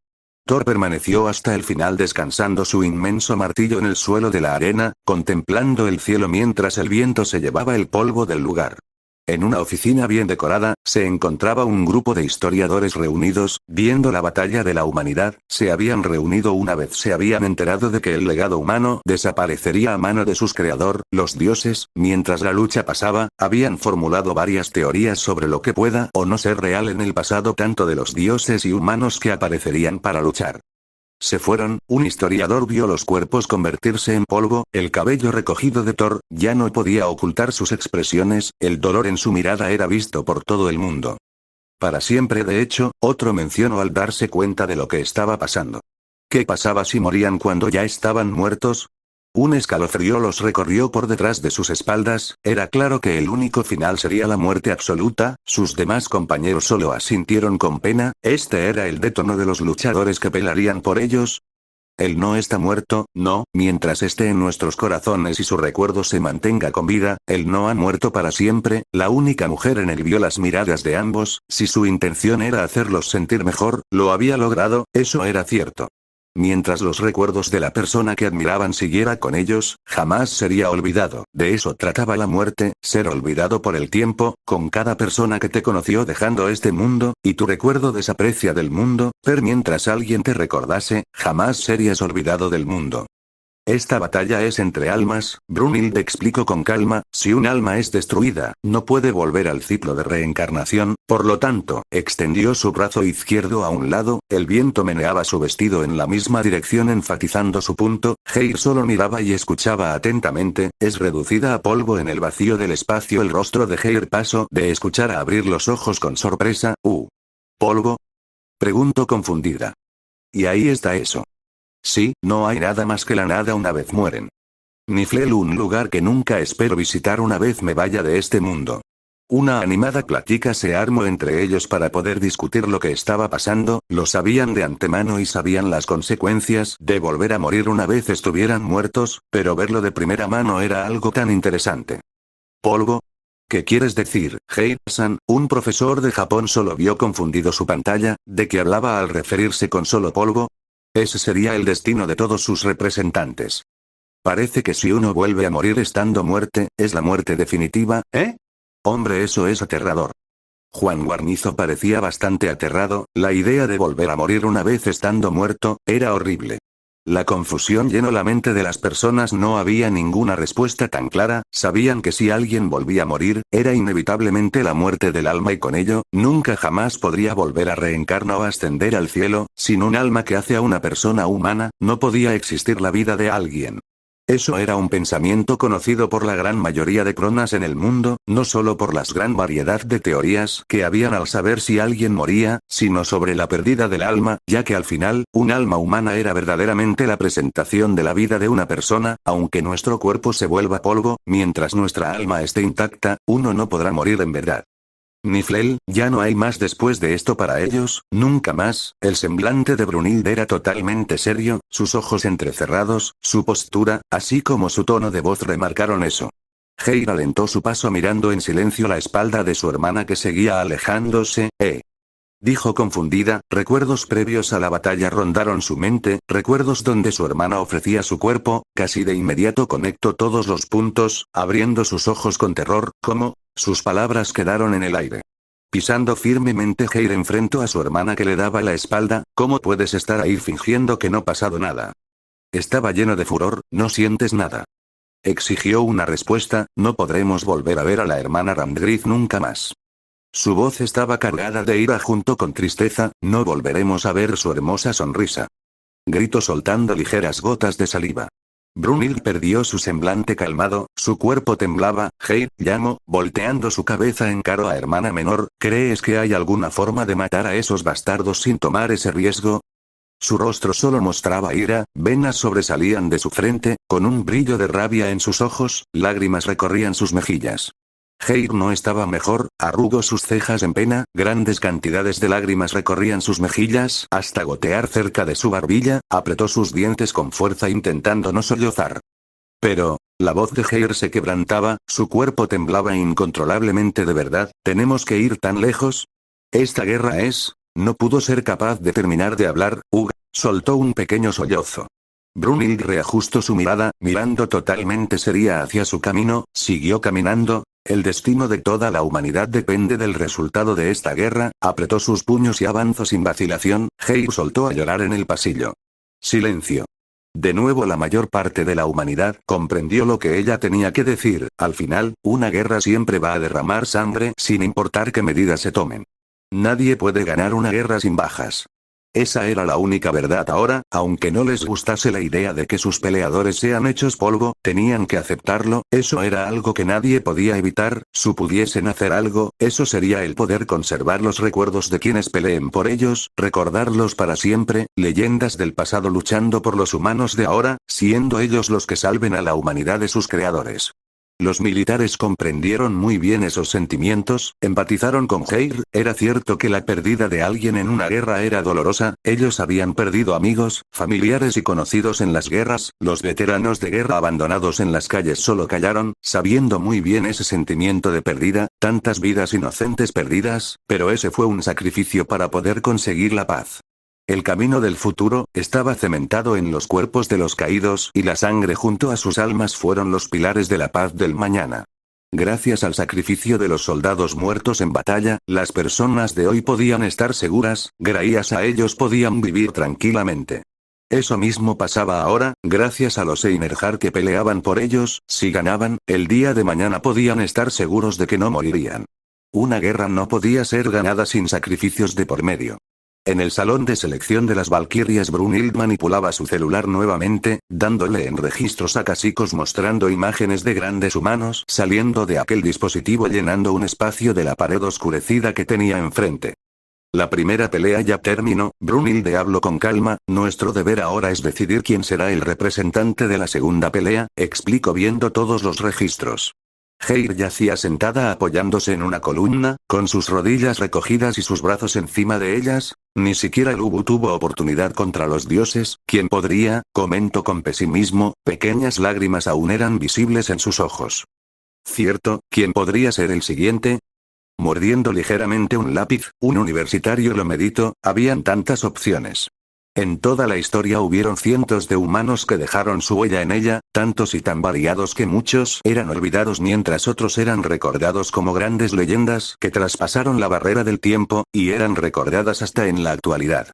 Speaker 1: Thor permaneció hasta el final descansando su inmenso martillo en el suelo de la arena, contemplando el cielo mientras el viento se llevaba el polvo del lugar. En una oficina bien decorada, se encontraba un grupo de historiadores reunidos, viendo la batalla de la humanidad. Se habían reunido una vez se habían enterado de que el legado humano desaparecería a mano de sus creador, los dioses. Mientras la lucha pasaba, habían formulado varias teorías sobre lo que pueda o no ser real en el pasado tanto de los dioses y humanos que aparecerían para luchar. Se fueron. Un historiador vio los cuerpos convertirse en polvo, el cabello recogido de Thor, ya no podía ocultar sus expresiones, el dolor en su mirada era visto por todo el mundo. Para siempre. De hecho, otro mencionó al darse cuenta de lo que estaba pasando. ¿Qué pasaba si morían cuando ya estaban muertos? Un escalofrío los recorrió por detrás de sus espaldas. Era claro que el único final sería la muerte absoluta. Sus demás compañeros solo asintieron con pena. Este era el detono de los luchadores que pelearían por ellos. Él no está muerto, no, mientras esté en nuestros corazones y su recuerdo se mantenga con vida, él no ha muerto para siempre. La única mujer en él vio las miradas de ambos. Si su intención era hacerlos sentir mejor, lo había logrado, eso era cierto. Mientras los recuerdos de la persona que admiraban siguiera con ellos, jamás sería olvidado. De eso trataba la muerte, ser olvidado por el tiempo. Con cada persona que te conoció dejando este mundo, y tu recuerdo desaparecia del mundo, pero mientras alguien te recordase, jamás serías olvidado del mundo. Esta batalla es entre almas, Brunhilde explicó con calma, si un alma es destruida, no puede volver al ciclo de reencarnación, por lo tanto, extendió su brazo izquierdo a un lado, el viento meneaba su vestido en la misma dirección enfatizando su punto, Heir solo miraba y escuchaba atentamente, es reducida a polvo en el vacío del espacio el rostro de Heir pasó de escuchar a abrir los ojos con sorpresa, ¿polvo? Preguntó confundida. Y ahí está eso. Sí, no hay nada más que la nada una vez mueren. Niflhel, un lugar que nunca espero visitar una vez me vaya de este mundo. Una animada plática se armó entre ellos para poder discutir lo que estaba pasando, lo sabían de antemano y sabían las consecuencias de volver a morir una vez estuvieran muertos, pero verlo de primera mano era algo tan interesante. ¿Polvo? ¿Qué quieres decir, Heir-san? Un profesor de Japón solo vio confundido su pantalla, ¿de qué hablaba al referirse con solo polvo? Ese sería el destino de todos sus representantes. Parece que si uno vuelve a morir estando muerte, es la muerte definitiva, ¿eh? Hombre, eso es aterrador. Juan Guarnizo parecía bastante aterrado, la idea de volver a morir una vez estando muerto, era horrible. La confusión llenó la mente de las personas, no había ninguna respuesta tan clara, sabían que si alguien volvía a morir, era inevitablemente la muerte del alma y con ello, nunca jamás podría volver a reencarnar o ascender al cielo, sin un alma que hace a una persona humana, no podía existir la vida de alguien. Eso era un pensamiento conocido por la gran mayoría de cronas en el mundo, no solo por las gran variedad de teorías que habían al saber si alguien moría, sino sobre la pérdida del alma, ya que al final, un alma humana era verdaderamente la presentación de la vida de una persona, aunque nuestro cuerpo se vuelva polvo, mientras nuestra alma esté intacta, uno no podrá morir en verdad. Niflhel, ya no hay más después de esto para ellos, nunca más. El semblante de Brunhilde era totalmente serio, sus ojos entrecerrados, su postura, así como su tono de voz remarcaron eso. Heir alentó su paso mirando en silencio la espalda de su hermana que seguía alejándose, dijo confundida, recuerdos previos a la batalla rondaron su mente, recuerdos donde su hermana ofrecía su cuerpo, casi de inmediato conectó todos los puntos, abriendo sus ojos con terror, ¿cómo? Sus palabras quedaron en el aire. Pisando firmemente Heir enfrentó a su hermana que le daba la espalda, ¿cómo puedes estar ahí fingiendo que no ha pasado nada? Estaba lleno de furor, ¿no sientes nada? Exigió una respuesta, no podremos volver a ver a la hermana Ramdrith nunca más. Su voz estaba cargada de ira junto con tristeza, no volveremos a ver su hermosa sonrisa. Gritó soltando ligeras gotas de saliva. Brunhilde perdió su semblante calmado, su cuerpo temblaba, Heir, llamó, volteando su cabeza encaró a hermana menor, ¿crees que hay alguna forma de matar a esos bastardos sin tomar ese riesgo? Su rostro solo mostraba ira, venas sobresalían de su frente, con un brillo de rabia en sus ojos, lágrimas recorrían sus mejillas. Heir no estaba mejor, arrugó sus cejas en pena, grandes cantidades de lágrimas recorrían sus mejillas, hasta gotear cerca de su barbilla, apretó sus dientes con fuerza intentando no sollozar. Pero, la voz de Heir se quebrantaba, su cuerpo temblaba incontrolablemente. ¿De verdad, tenemos que ir tan lejos? ¿Esta guerra es? No pudo ser capaz de terminar de hablar, soltó un pequeño sollozo. Brunhilde reajustó su mirada, mirando totalmente seria hacia su camino, siguió caminando. El destino de toda la humanidad depende del resultado de esta guerra, apretó sus puños y avanzó sin vacilación, Heir soltó a llorar en el pasillo. Silencio. De nuevo la mayor parte de la humanidad comprendió lo que ella tenía que decir, al final, una guerra siempre va a derramar sangre sin importar qué medidas se tomen. Nadie puede ganar una guerra sin bajas. Esa era la única verdad ahora, aunque no les gustase la idea de que sus peleadores sean hechos polvo, tenían que aceptarlo, eso era algo que nadie podía evitar, si pudiesen hacer algo, eso sería el poder conservar los recuerdos de quienes peleen por ellos, recordarlos para siempre, leyendas del pasado luchando por los humanos de ahora, siendo ellos los que salven a la humanidad de sus creadores. Los militares comprendieron muy bien esos sentimientos, empatizaron con Heir, era cierto que la pérdida de alguien en una guerra era dolorosa, ellos habían perdido amigos, familiares y conocidos en las guerras, los veteranos de guerra abandonados en las calles solo callaron, sabiendo muy bien ese sentimiento de pérdida, tantas vidas inocentes perdidas, pero ese fue un sacrificio para poder conseguir la paz. El camino del futuro, estaba cementado en los cuerpos de los caídos y la sangre junto a sus almas fueron los pilares de la paz del mañana. Gracias al sacrificio de los soldados muertos en batalla, las personas de hoy podían estar seguras, gracias a ellos podían vivir tranquilamente. Eso mismo pasaba ahora, gracias a los Einherjar que peleaban por ellos, si ganaban, el día de mañana podían estar seguros de que no morirían. Una guerra no podía ser ganada sin sacrificios de por medio. En el salón de selección de las Valquirias Brunhild manipulaba su celular nuevamente, dándole en registros acásicos mostrando imágenes de grandes humanos saliendo de aquel dispositivo llenando un espacio de la pared oscurecida que tenía enfrente. La primera pelea ya terminó, Brunhilde habló con calma, nuestro deber ahora es decidir quién será el representante de la segunda pelea, explicó viendo todos los registros. Heir yacía sentada apoyándose en una columna, con sus rodillas recogidas y sus brazos encima de ellas, ni siquiera Lubu tuvo oportunidad contra los dioses, ¿quién podría? Comentó con pesimismo, pequeñas lágrimas aún eran visibles en sus ojos. Cierto, ¿quién podría ser el siguiente? Mordiendo ligeramente un lápiz, un universitario lo meditó, habían tantas opciones. En toda la historia hubieron cientos de humanos que dejaron su huella en ella, tantos y tan variados que muchos eran olvidados mientras otros eran recordados como grandes leyendas que traspasaron la barrera del tiempo, y eran recordadas hasta en la actualidad.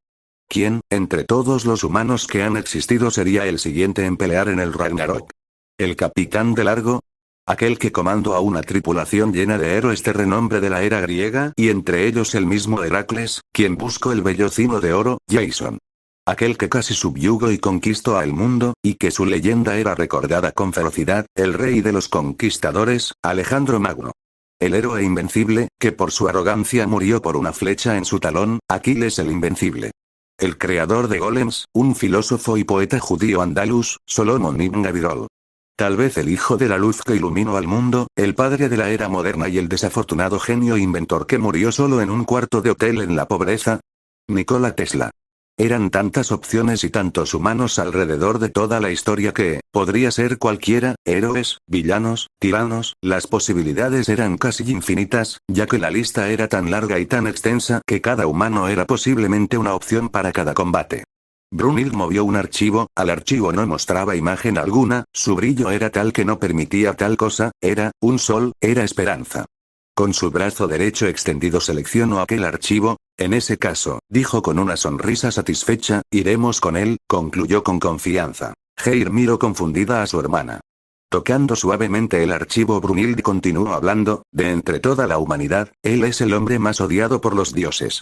Speaker 1: ¿Quién, entre todos los humanos que han existido sería el siguiente en pelear en el Ragnarok? ¿El capitán de Largo? Aquel que comandó a una tripulación llena de héroes de renombre de la era griega, y entre ellos el mismo Heracles, quien buscó el vellocino de oro, Jason. Aquel que casi subyugó y conquistó al mundo, y que su leyenda era recordada con ferocidad, el rey de los conquistadores, Alejandro Magno. El héroe invencible, que por su arrogancia murió por una flecha en su talón, Aquiles el Invencible. El creador de golems, un filósofo y poeta judío andaluz, Solomon ibn Gabirol. Tal vez el hijo de la luz que iluminó al mundo, el padre de la era moderna y el desafortunado genio inventor que murió solo en un cuarto de hotel en la pobreza. Nikola Tesla. Eran tantas opciones y tantos humanos alrededor de toda la historia que, podría ser cualquiera, héroes, villanos, tiranos, las posibilidades eran casi infinitas, ya que la lista era tan larga y tan extensa que cada humano era posiblemente una opción para cada combate. Brunhild movió un archivo, al archivo no mostraba imagen alguna, su brillo era tal que no permitía tal cosa, era, un sol, era esperanza. Con su brazo derecho extendido seleccionó aquel archivo, en ese caso, dijo con una sonrisa satisfecha, iremos con él, concluyó con confianza. Heir miró confundida a su hermana. Tocando suavemente el archivo Brunhild continuó hablando, de entre toda la humanidad, él es el hombre más odiado por los dioses.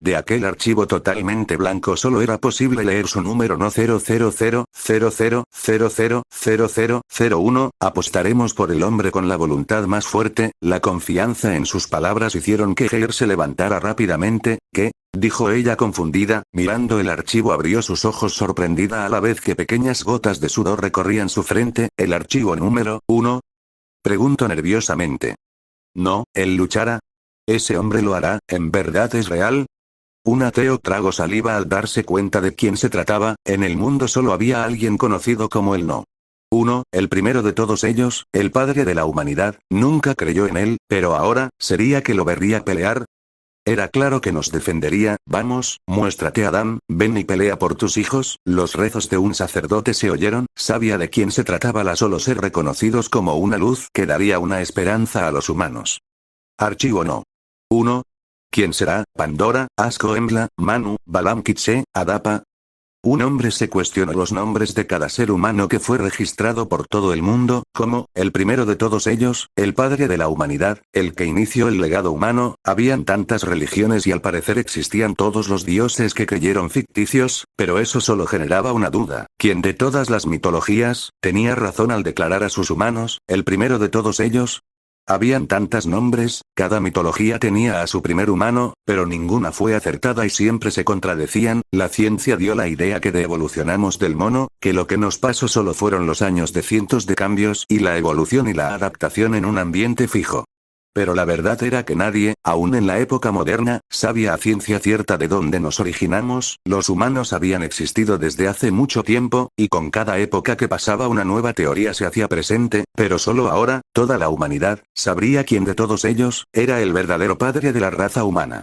Speaker 1: De aquel archivo totalmente blanco solo era posible leer su número no 00000000001, apostaremos por el hombre con la voluntad más fuerte, la confianza en sus palabras hicieron que Heir se levantara rápidamente, ¿qué? Dijo ella confundida, mirando el archivo abrió sus ojos sorprendida a la vez que pequeñas gotas de sudor recorrían su frente, ¿el archivo número 1? Preguntó nerviosamente. No, él luchará. Ese hombre lo hará, ¿en verdad es real? Un ateo tragó saliva al darse cuenta de quién se trataba, en el mundo solo había alguien conocido como el No. Uno, el primero de todos ellos, el padre de la humanidad, nunca creyó en él, pero ahora, ¿sería que lo vería pelear? Era claro que nos defendería, vamos, muéstrate Adán, ven y pelea por tus hijos, los rezos de un sacerdote se oyeron, sabía de quién se trataba la solo ser reconocidos como una luz que daría una esperanza a los humanos. Archivo No. 1. ¿Quién será? Pandora, Asco Embla, Manu, Balam Kitse, Adapa. Un hombre se cuestionó los nombres de cada ser humano que fue registrado por todo el mundo, como, el primero de todos ellos, el padre de la humanidad, el que inició el legado humano, habían tantas religiones y al parecer existían todos los dioses que creyeron ficticios, pero eso solo generaba una duda, ¿quién de todas las mitologías, tenía razón al declarar a sus humanos, el primero de todos ellos? Habían tantas nombres, cada mitología tenía a su primer humano, pero ninguna fue acertada y siempre se contradecían, la ciencia dio la idea que de evolucionamos del mono, que lo que nos pasó solo fueron los años de cientos de cambios y la evolución y la adaptación en un ambiente fijo. Pero la verdad era que nadie, aún en la época moderna, sabía a ciencia cierta de dónde nos originamos, los humanos habían existido desde hace mucho tiempo, y con cada época que pasaba una nueva teoría se hacía presente, pero solo ahora, toda la humanidad, sabría quién de todos ellos, era el verdadero padre de la raza humana.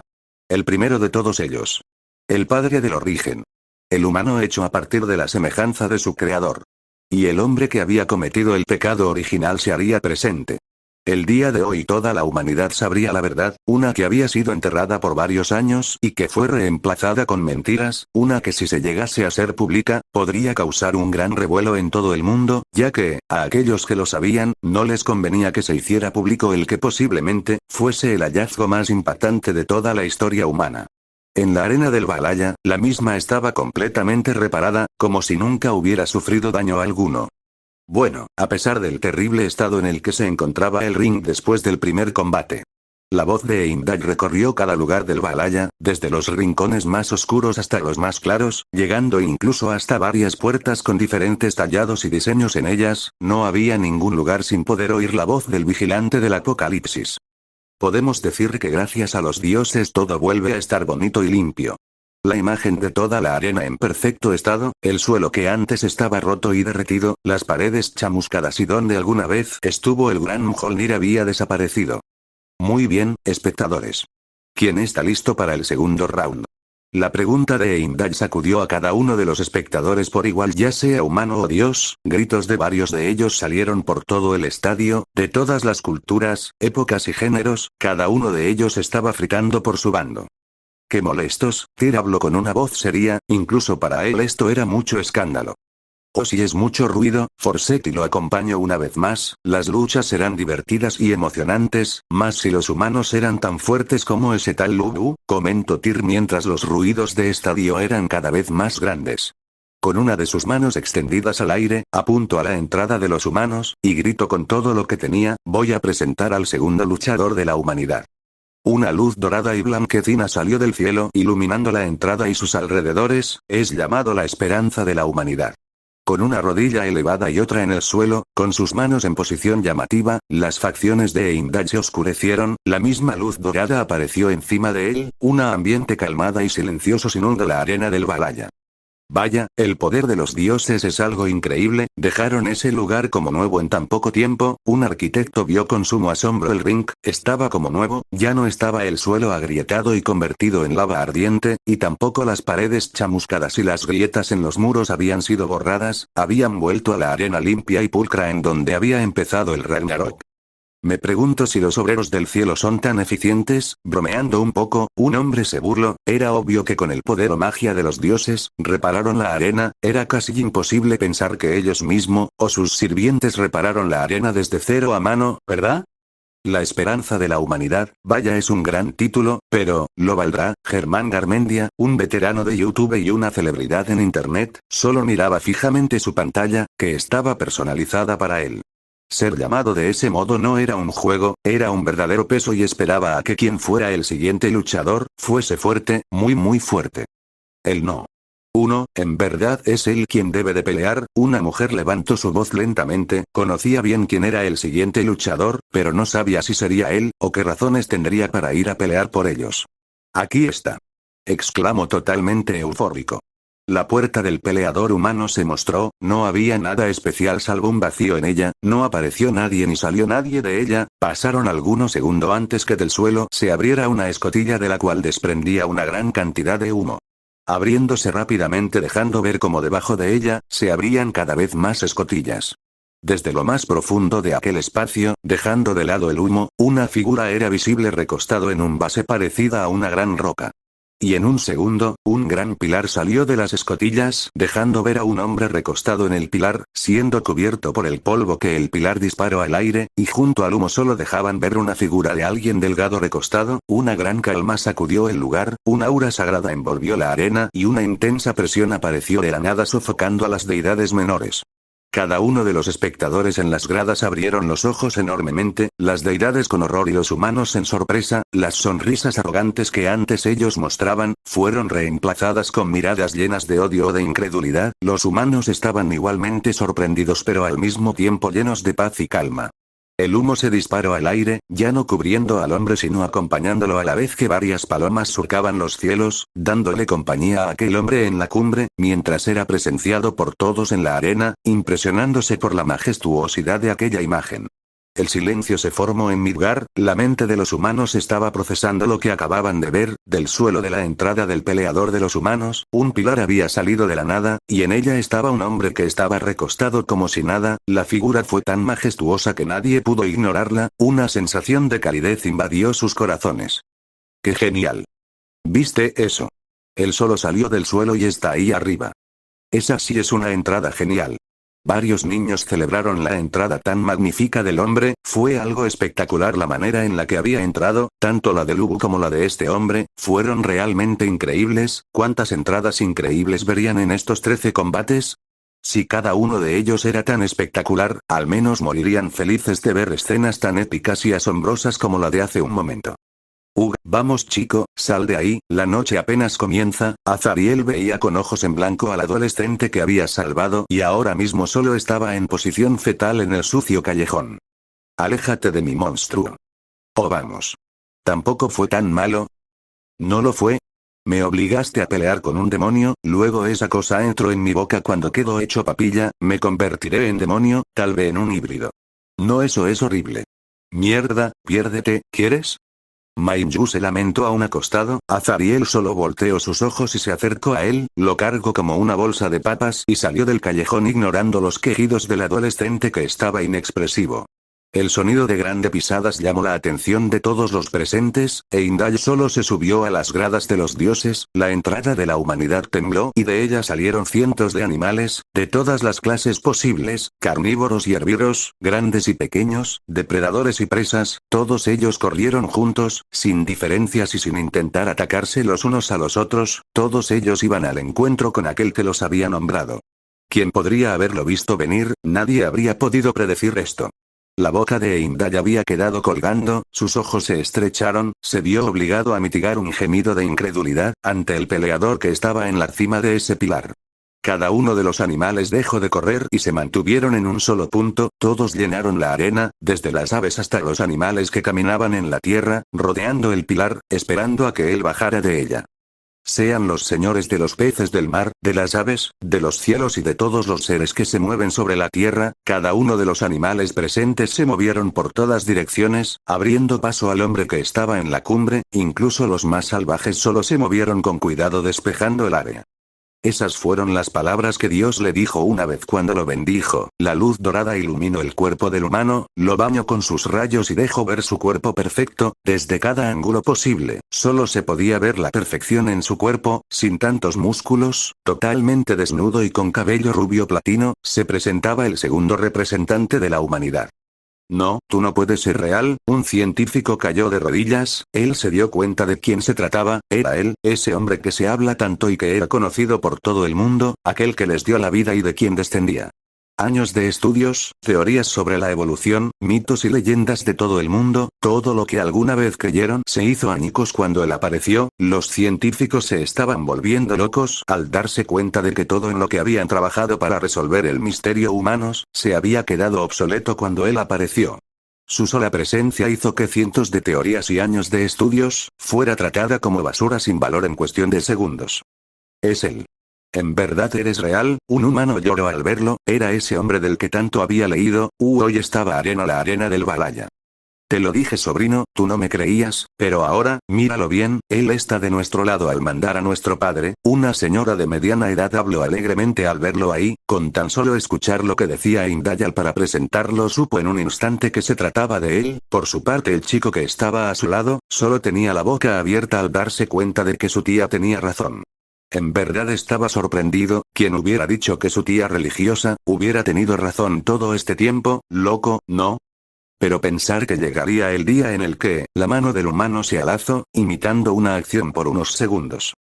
Speaker 1: El primero de todos ellos. El padre del origen. El humano hecho a partir de la semejanza de su creador. Y el hombre que había cometido el pecado original se haría presente. El día de hoy toda la humanidad sabría la verdad, una que había sido enterrada por varios años y que fue reemplazada con mentiras, una que si se llegase a ser pública, podría causar un gran revuelo en todo el mundo, ya que, a aquellos que lo sabían, no les convenía que se hiciera público el que posiblemente, fuese el hallazgo más impactante de toda la historia humana. En la arena del Valhalla, la misma estaba completamente reparada, como si nunca hubiera sufrido daño alguno. Bueno, a pesar del terrible estado en el que se encontraba el ring después del primer combate. La voz de Heimdall recorrió cada lugar del Valhalla, desde los rincones más oscuros hasta los más claros, llegando incluso hasta varias puertas con diferentes tallados y diseños en ellas. No había ningún lugar sin poder oír la voz del vigilante del apocalipsis. Podemos decir que gracias a los dioses todo vuelve a estar bonito y limpio. La imagen de toda la arena en perfecto estado, el suelo que antes estaba roto y derretido, las paredes chamuscadas y donde alguna vez estuvo el gran Mjolnir había desaparecido. Muy bien, espectadores. ¿Quién está listo para el segundo round? La pregunta de Heimdall sacudió a cada uno de los espectadores por igual, ya sea humano o dios. Gritos de varios de ellos salieron por todo el estadio, de todas las culturas, épocas y géneros, cada uno de ellos estaba fritando por su bando. ¡Qué molestos! Tyr habló con una voz seria, incluso para él esto era mucho escándalo. O si es mucho ruido, Forsetti lo acompañó una vez más. Las luchas serán divertidas y emocionantes, más si los humanos eran tan fuertes como ese tal Lubu, comentó Tyr mientras los ruidos de estadio eran cada vez más grandes. Con una de sus manos extendidas al aire, apuntó a la entrada de los humanos, y gritó con todo lo que tenía: voy a presentar al segundo luchador de la humanidad. Una luz dorada y blanquecina salió del cielo, iluminando la entrada y sus alrededores. Es llamado la esperanza de la humanidad. Con una rodilla elevada y otra en el suelo, con sus manos en posición llamativa, las facciones de Heimdall se oscurecieron, la misma luz dorada apareció encima de él, un ambiente calmada y silencioso inunda la arena del Valhalla. Vaya, el poder de los dioses es algo increíble. Dejaron ese lugar como nuevo en tan poco tiempo. Un arquitecto vio con sumo asombro el ring, estaba como nuevo, ya no estaba el suelo agrietado y convertido en lava ardiente, y tampoco las paredes chamuscadas y las grietas en los muros habían sido borradas, habían vuelto a la arena limpia y pulcra en donde había empezado el Ragnarok. Me pregunto si los obreros del cielo son tan eficientes. Bromeando un poco, un hombre se burló. Era obvio que con el poder o magia de los dioses, repararon la arena. Era casi imposible pensar que ellos mismos, o sus sirvientes repararon la arena desde cero a mano, ¿verdad? La esperanza de la humanidad, vaya, es un gran título, pero, ¿lo valdrá? Germán Garmendia, un veterano de YouTube y una celebridad en Internet, solo miraba fijamente su pantalla, que estaba personalizada para él. Ser llamado de ese modo no era un juego, era un verdadero peso y esperaba a que quien fuera el siguiente luchador, fuese fuerte, muy fuerte. Él no. En verdad es él quien debe de pelear. Una mujer levantó su voz lentamente, conocía bien quién era el siguiente luchador, pero no sabía si sería él, o qué razones tendría para ir a pelear por ellos. Aquí está. Exclamó totalmente eufórico. La puerta del peleador humano se mostró, no había nada especial salvo un vacío en ella, no apareció nadie ni salió nadie de ella. Pasaron algunos segundos antes que del suelo se abriera una escotilla de la cual desprendía una gran cantidad de humo. Abriéndose rápidamente dejando ver cómo debajo de ella, se abrían cada vez más escotillas. Desde lo más profundo de aquel espacio, dejando de lado el humo, una figura era visible recostado en un base parecida a una gran roca. Y en un segundo, un gran pilar salió de las escotillas, dejando ver a un hombre recostado en el pilar, siendo cubierto por el polvo que el pilar disparó al aire, y junto al humo solo dejaban ver una figura de alguien delgado recostado. Una gran calma sacudió el lugar, un aura sagrada envolvió la arena y una intensa presión apareció de la nada sofocando a las deidades menores. Cada uno de los espectadores en las gradas abrieron los ojos enormemente, las deidades con horror y los humanos en sorpresa. Las sonrisas arrogantes que antes ellos mostraban, fueron reemplazadas con miradas llenas de odio o de incredulidad. Los humanos estaban igualmente sorprendidos pero al mismo tiempo llenos de paz y calma. El humo se disparó al aire, ya no cubriendo al hombre sino acompañándolo a la vez que varias palomas surcaban los cielos, dándole compañía a aquel hombre en la cumbre, mientras era presenciado por todos en la arena, impresionándose por la majestuosidad de aquella imagen. El silencio se formó en Midgar, la mente de los humanos estaba procesando lo que acababan de ver. Del suelo de la entrada del peleador de los humanos, un pilar había salido de la nada, y en ella estaba un hombre que estaba recostado como si nada. La figura fue tan majestuosa que nadie pudo ignorarla, una sensación de calidez invadió sus corazones. ¡Qué genial! ¿Viste eso? Él solo salió del suelo y está ahí arriba. Esa sí es una entrada genial. Varios niños celebraron la entrada tan magnífica del hombre, fue algo espectacular la manera en la que había entrado, tanto la de Lubu como la de este hombre, fueron realmente increíbles. ¿Cuántas entradas increíbles verían en estos 13 combates? Si cada uno de ellos era tan espectacular, al menos morirían felices de ver escenas tan épicas y asombrosas como la de hace un momento. Vamos chico, sal de ahí, la noche apenas comienza. Azariel veía con ojos en blanco al adolescente que había salvado y ahora mismo solo estaba en posición fetal en el sucio callejón. Aléjate de mi monstruo. Oh vamos. ¿Tampoco fue tan malo? ¿No lo fue? Me obligaste a pelear con un demonio, luego esa cosa entró en mi boca cuando quedó hecho papilla, me convertiré en demonio, tal vez en un híbrido. No, eso es horrible. Mierda, piérdete, ¿quieres? Mainyu se lamentó a un acostado. Azariel solo volteó sus ojos y se acercó a él, lo cargó como una bolsa de papas y salió del callejón ignorando los quejidos del adolescente que estaba inexpresivo. El sonido de grandes pisadas llamó la atención de todos los presentes, e Indal solo se subió a las gradas de los dioses. La entrada de la humanidad tembló y de ella salieron cientos de animales, de todas las clases posibles, carnívoros y herbívoros, grandes y pequeños, depredadores y presas, todos ellos corrieron juntos, sin diferencias y sin intentar atacarse los unos a los otros, todos ellos iban al encuentro con aquel que los había nombrado. ¿Quién podría haberlo visto venir? Nadie habría podido predecir esto. La boca de Indal había quedado colgando, sus ojos se estrecharon, se vio obligado a mitigar un gemido de incredulidad, ante el peleador que estaba en la cima de ese pilar. Cada uno de los animales dejó de correr y se mantuvieron en un solo punto, todos llenaron la arena, desde las aves hasta los animales que caminaban en la tierra, rodeando el pilar, esperando a que él bajara de ella. Sean los señores de los peces del mar, de las aves, de los cielos y de todos los seres que se mueven sobre la tierra, cada uno de los animales presentes se movieron por todas direcciones, abriendo paso al hombre que estaba en la cumbre, incluso los más salvajes solo se movieron con cuidado despejando el área. Esas fueron las palabras que Dios le dijo una vez cuando lo bendijo. La luz dorada iluminó el cuerpo del humano, lo bañó con sus rayos y dejó ver su cuerpo perfecto, desde cada ángulo posible. Solo se podía ver la perfección en su cuerpo, sin tantos músculos, totalmente desnudo y con cabello rubio platino, se presentaba el segundo representante de la humanidad. No, tú no puedes ser real. Un científico cayó de rodillas, él se dio cuenta de quién se trataba, era él, ese hombre que se habla tanto y que era conocido por todo el mundo, aquel que les dio la vida y de quien descendía. Años de estudios, teorías sobre la evolución, mitos y leyendas de todo el mundo, todo lo que alguna vez creyeron se hizo añicos cuando él apareció. Los científicos se estaban volviendo locos al darse cuenta de que todo en lo que habían trabajado para resolver el misterio humanos, se había quedado obsoleto cuando él apareció. Su sola presencia hizo que cientos de teorías y años de estudios, fuera tratada como basura sin valor en cuestión de segundos. Es él. ¿En verdad eres real? Un humano lloró al verlo, era ese hombre del que tanto había leído. Hoy estaba la arena del Valhalla. Te lo dije sobrino, tú no me creías, pero ahora, míralo bien, él está de nuestro lado al mandar a nuestro padre. Una señora de mediana edad habló alegremente al verlo ahí, con tan solo escuchar lo que decía Indayal para presentarlo supo en un instante que se trataba de él. Por su parte el chico que estaba a su lado, solo tenía la boca abierta al darse cuenta de que su tía tenía razón. En verdad estaba sorprendido. Quien hubiera dicho que su tía religiosa, hubiera tenido razón todo este tiempo, loco, ¿no? Pero pensar que llegaría el día en el que, la mano del humano se alazó, imitando una acción por unos segundos.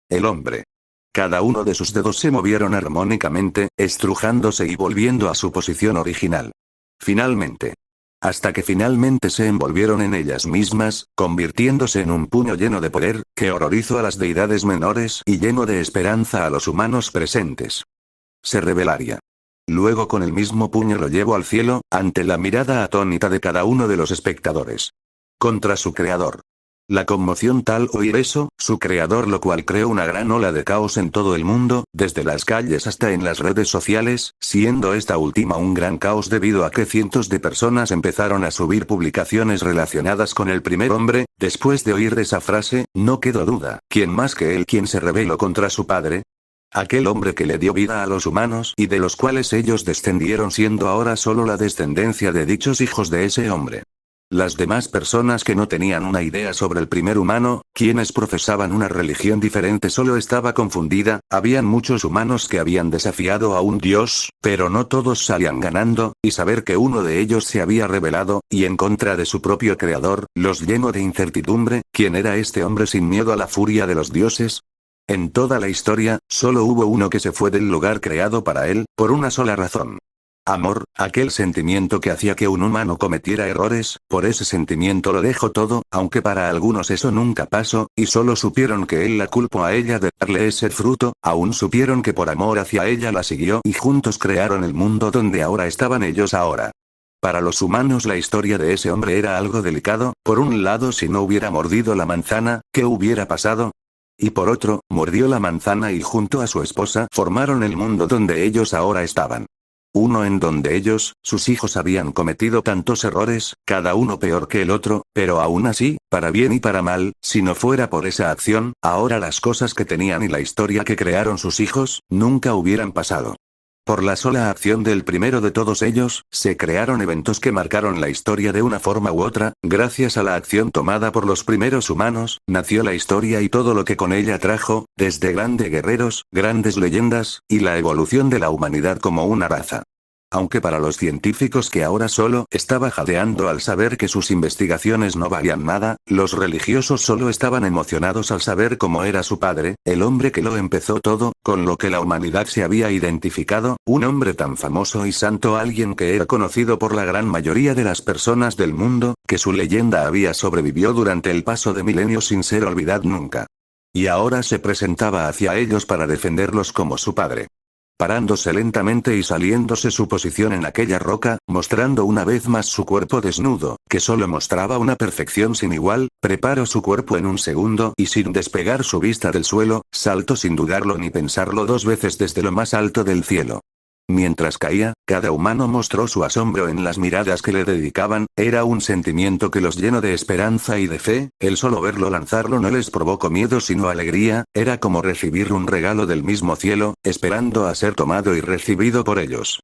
Speaker 1: El hombre. Cada uno de sus dedos se movieron armónicamente, estrujándose y volviendo a su posición original. Finalmente. Hasta que finalmente se envolvieron en ellas mismas, convirtiéndose en un puño lleno de poder, que horrorizó a las deidades menores y lleno de esperanza a los humanos presentes. Se revelaría. Luego con el mismo puño lo llevó al cielo, ante la mirada atónita de cada uno de los espectadores. Contra su creador. La conmoción tal oír eso, su creador, lo cual creó una gran ola de caos en todo el mundo, desde las calles hasta en las redes sociales, siendo esta última un gran caos debido a que cientos de personas empezaron a subir publicaciones relacionadas con el primer hombre. Después de oír esa frase, no quedó duda, ¿quién más que él quien se rebeló contra su padre? Aquel hombre que le dio vida a los humanos y de los cuales ellos descendieron, siendo ahora solo la descendencia de dichos hijos de ese hombre. Las demás personas que no tenían una idea sobre el primer humano, quienes profesaban una religión diferente, solo estaba confundida. Habían muchos humanos que habían desafiado a un dios, pero no todos salían ganando, y saber que uno de ellos se había rebelado, y en contra de su propio creador, los llenó de incertidumbre. ¿Quién era este hombre sin miedo a la furia de los dioses? En toda la historia, solo hubo uno que se fue del lugar creado para él, por una sola razón. Amor, aquel sentimiento que hacía que un humano cometiera errores. Por ese sentimiento lo dejó todo, aunque para algunos eso nunca pasó, y solo supieron que él la culpó a ella de darle ese fruto, aún supieron que por amor hacia ella la siguió y juntos crearon el mundo donde ahora estaban ellos ahora. Para los humanos la historia de ese hombre era algo delicado. Por un lado, si no hubiera mordido la manzana, ¿qué hubiera pasado? Y por otro, mordió la manzana y junto a su esposa formaron el mundo donde ellos ahora estaban. Uno en donde ellos, sus hijos, habían cometido tantos errores, cada uno peor que el otro, pero aún así, para bien y para mal, si no fuera por esa acción, ahora las cosas que tenían y la historia que crearon sus hijos, nunca hubieran pasado. Por la sola acción del primero de todos ellos, se crearon eventos que marcaron la historia de una forma u otra. Gracias a la acción tomada por los primeros humanos, nació la historia y todo lo que con ella trajo, desde grandes guerreros, grandes leyendas, y la evolución de la humanidad como una raza. Aunque para los científicos que ahora solo estaba jadeando al saber que sus investigaciones no valían nada, los religiosos solo estaban emocionados al saber cómo era su padre, el hombre que lo empezó todo, con lo que la humanidad se había identificado, un hombre tan famoso y santo, alguien que era conocido por la gran mayoría de las personas del mundo, que su leyenda había sobrevivido durante el paso de milenios sin ser olvidada nunca. Y ahora se presentaba hacia ellos para defenderlos como su padre. Parándose lentamente y saliéndose su posición en aquella roca, mostrando una vez más su cuerpo desnudo, que solo mostraba una perfección sin igual, preparó su cuerpo en un segundo y sin despegar su vista del suelo, saltó sin dudarlo ni pensarlo dos veces desde lo más alto del cielo. Mientras caía, cada humano mostró su asombro en las miradas que le dedicaban. Era un sentimiento que los llenó de esperanza y de fe. El solo verlo lanzarlo no les provocó miedo sino alegría. Era como recibir un regalo del mismo cielo, esperando a ser tomado y recibido por ellos.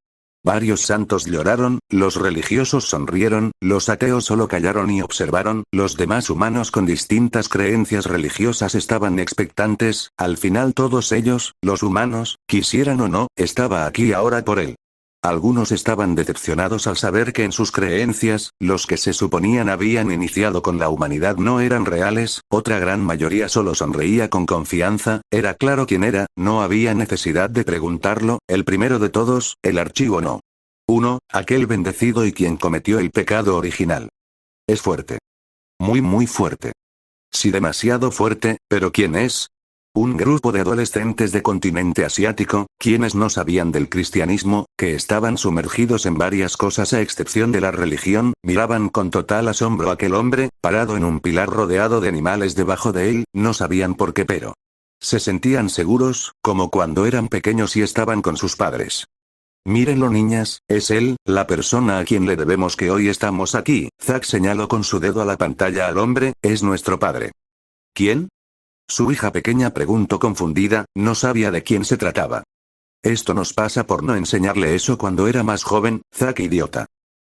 Speaker 1: Varios santos lloraron, los religiosos sonrieron, los ateos solo callaron y observaron, los demás humanos con distintas creencias religiosas estaban expectantes. Al final todos ellos, los humanos, quisieran o no, estaba aquí ahora por él. Algunos estaban decepcionados al saber que en sus creencias, los que se suponían habían iniciado con la humanidad no eran reales. Otra gran mayoría solo sonreía con confianza. Era claro quién era, no había necesidad de preguntarlo. El primero de todos, el archivo no. Uno, aquel bendecido y quien cometió el pecado original. Es fuerte. Muy fuerte. Sí, demasiado fuerte, pero ¿quién es? Un grupo de adolescentes de continente asiático, quienes no sabían del cristianismo, que estaban sumergidos en varias cosas a excepción de la religión, miraban con total asombro a aquel hombre, parado en un pilar rodeado de animales debajo de él. No sabían por qué, pero se sentían seguros, como cuando eran pequeños y estaban con sus padres. Mírenlo, niñas, es él, la persona a quien le debemos que hoy estamos aquí. Zack señaló con su dedo a la pantalla al hombre. Es nuestro padre. ¿Quién? Su hija pequeña preguntó confundida, no sabía de quién se trataba. Esto nos pasa por no enseñarle eso cuando era más joven, Zack, idiota.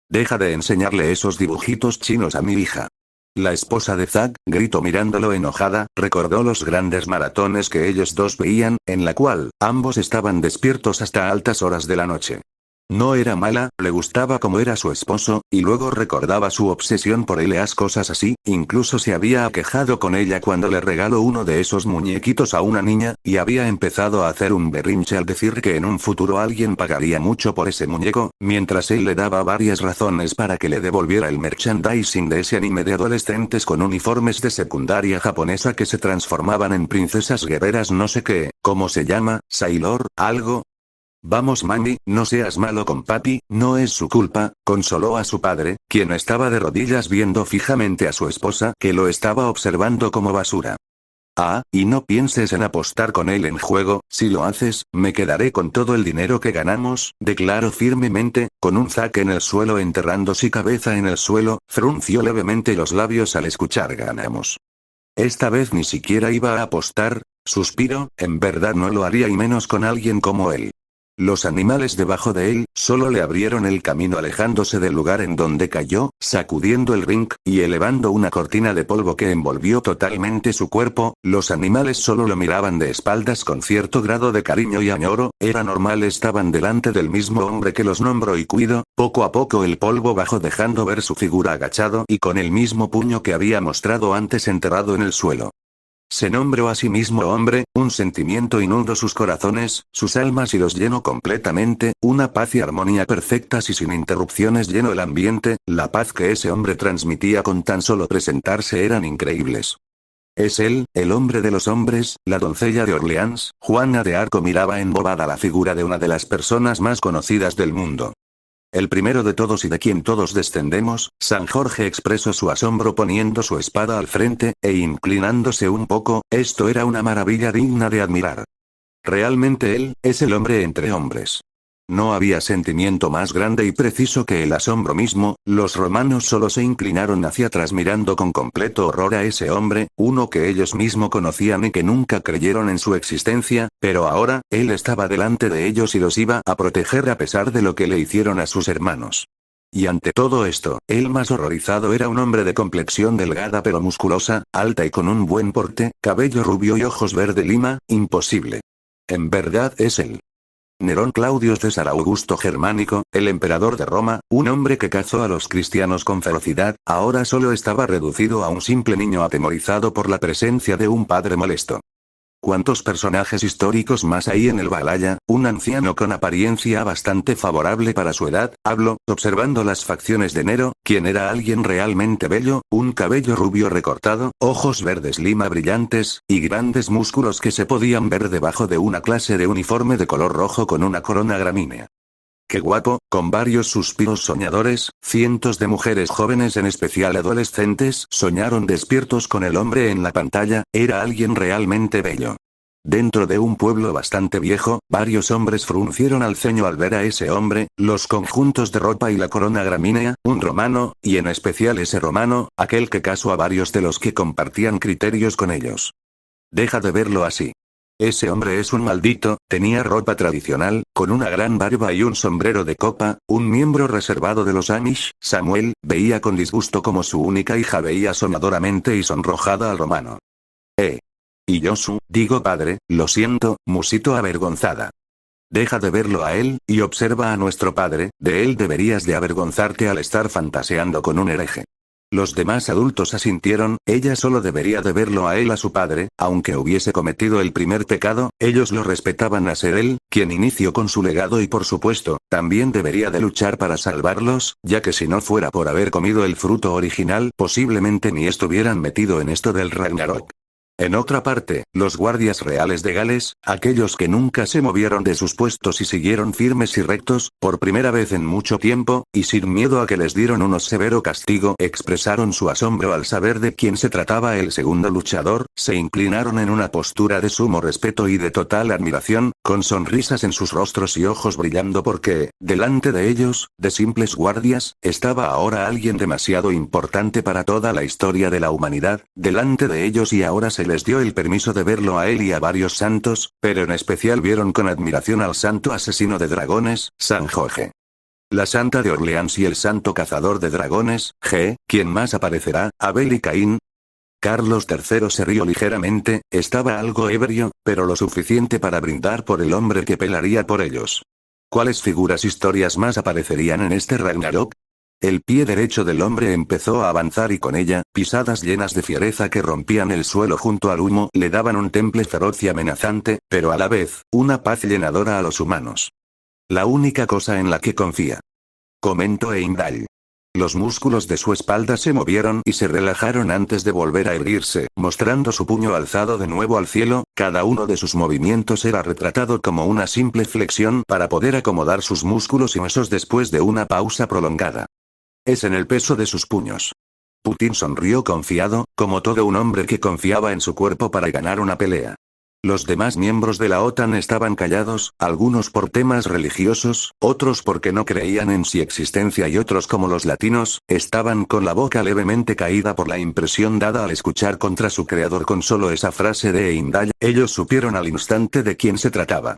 Speaker 1: Deja de enseñarle esos dibujitos chinos a mi hija. La esposa de Zack, gritó mirándolo enojada, recordó los grandes maratones que ellos dos veían, en la cual, ambos estaban despiertos hasta altas horas de la noche. No era mala, le gustaba como era su esposo, y luego recordaba su obsesión por él, cosas así. Incluso se había aquejado con ella cuando le regaló uno de esos muñequitos a una niña, y había empezado a hacer un berrinche al decir que en un futuro alguien pagaría mucho por ese muñeco, mientras él le daba varias razones para que le devolviera el merchandising de ese anime de adolescentes con uniformes de secundaria japonesa que se transformaban en princesas guerreras no sé qué, ¿cómo se llama? Sailor, algo. Vamos mami, no seas malo con papi, no es su culpa, consoló a su padre, quien estaba de rodillas viendo fijamente a su esposa que lo estaba observando como basura. Ah, y no pienses en apostar con él en juego, si lo haces, me quedaré con todo el dinero que ganamos, declaró firmemente, con un zaque en el suelo enterrando su cabeza en el suelo, frunció levemente los labios al escuchar ganamos. Esta vez ni siquiera iba a apostar, suspiró, en verdad no lo haría y menos con alguien como él. Los animales debajo de él, solo le abrieron el camino alejándose del lugar en donde cayó, sacudiendo el ring, y elevando una cortina de polvo que envolvió totalmente su cuerpo, los animales solo lo miraban de espaldas con cierto grado de cariño y añoro, era normal estaban delante del mismo hombre que los nombró y cuidó, poco a poco el polvo bajó dejando ver su figura agachado y con el mismo puño que había mostrado antes enterrado en el suelo. Se nombró a sí mismo hombre, un sentimiento inundó sus corazones, sus almas y los llenó completamente, una paz y armonía perfectas y sin interrupciones llenó el ambiente, la paz que ese hombre transmitía con tan solo presentarse eran increíbles. Es él, el hombre de los hombres, la doncella de Orleans. Juana de Arco miraba embobada la figura de una de las personas más conocidas del mundo. El primero de todos y de quien todos descendemos, San Jorge expresó su asombro poniendo su espada al frente, e inclinándose un poco, esto era una maravilla digna de admirar. Realmente él, es el hombre entre hombres. No había sentimiento más grande y preciso que el asombro mismo, los romanos solo se inclinaron hacia atrás mirando con completo horror a ese hombre, uno que ellos mismos conocían y que nunca creyeron en su existencia, pero ahora, él estaba delante de ellos y los iba a proteger a pesar de lo que le hicieron a sus hermanos. Y ante todo esto, el más horrorizado era un hombre de complexión delgada pero musculosa, alta y con un buen porte, cabello rubio y ojos verde lima, imposible. En verdad es él. Nerón Claudio César Augusto Germánico, el emperador de Roma, un hombre que cazó a los cristianos con ferocidad, ahora solo estaba reducido a un simple niño atemorizado por la presencia de un padre molesto. ¿Cuántos personajes históricos más hay en el Valhalla? Un anciano con apariencia bastante favorable para su edad, habló, observando las facciones de Nero, quien era alguien realmente bello, un cabello rubio recortado, ojos verdes lima brillantes, y grandes músculos que se podían ver debajo de una clase de uniforme de color rojo con una corona gramínea. ¡Qué guapo! Con varios suspiros soñadores, cientos de mujeres jóvenes en especial adolescentes soñaron despiertos con el hombre en la pantalla, era alguien realmente bello. Dentro de un pueblo bastante viejo, varios hombres fruncieron el ceño al ver a ese hombre, los conjuntos de ropa y la corona gramínea, un romano, y en especial ese romano, aquel que casó a varios de los que compartían criterios con ellos. Deja de verlo así. Ese hombre es un maldito, tenía ropa tradicional, con una gran barba y un sombrero de copa, un miembro reservado de los Amish. Samuel, veía con disgusto como su única hija veía soñadoramente y sonrojada al romano. Y Yosu, digo padre, lo siento, musitó avergonzada. Deja de verlo a él, y observa a nuestro padre, de él deberías de avergonzarte al estar fantaseando con un hereje. Los demás adultos asintieron, ella solo debería de verlo a él a su padre, aunque hubiese cometido el primer pecado, ellos lo respetaban a ser él, quien inició con su legado y por supuesto, también debería de luchar para salvarlos, ya que si no fuera por haber comido el fruto original, posiblemente ni estuvieran metido en esto del Ragnarok. En otra parte, los guardias reales de Gales, aquellos que nunca se movieron de sus puestos y siguieron firmes y rectos, por primera vez en mucho tiempo, y sin miedo a que les dieron un severo castigo, expresaron su asombro al saber de quién se trataba el segundo luchador, se inclinaron en una postura de sumo respeto y de total admiración, con sonrisas en sus rostros y ojos brillando porque, delante de ellos, de simples guardias, estaba ahora alguien demasiado importante para toda la historia de la humanidad, delante de ellos y ahora se les dio el permiso de verlo a él y a varios santos, pero en especial vieron con admiración al santo asesino de dragones, San Jorge. La santa de Orleans y el santo cazador de dragones, ¿quién más aparecerá? Abel y Caín. Carlos III se rió ligeramente, estaba algo ebrio, pero lo suficiente para brindar por el hombre que pelearía por ellos. ¿Cuáles figuras historias más aparecerían en este Ragnarok? El pie derecho del hombre empezó a avanzar y con ella, pisadas llenas de fiereza que rompían el suelo junto al humo le daban un temple feroz y amenazante, pero a la vez, una paz llenadora a los humanos. La única cosa en la que confía. Comentó Heimdall. Los músculos de su espalda se movieron y se relajaron antes de volver a erguirse, mostrando su puño alzado de nuevo al cielo. Cada uno de sus movimientos era retratado como una simple flexión para poder acomodar sus músculos y huesos después de una pausa prolongada. Es en el peso de sus puños. Putin sonrió confiado, como todo un hombre que confiaba en su cuerpo para ganar una pelea. Los demás miembros de la OTAN estaban callados, algunos por temas religiosos, otros porque no creían en su existencia y otros como los latinos, estaban con la boca levemente caída por la impresión dada al escuchar contra su creador con solo esa frase de Heimdall. Ellos supieron al instante de quién se trataba.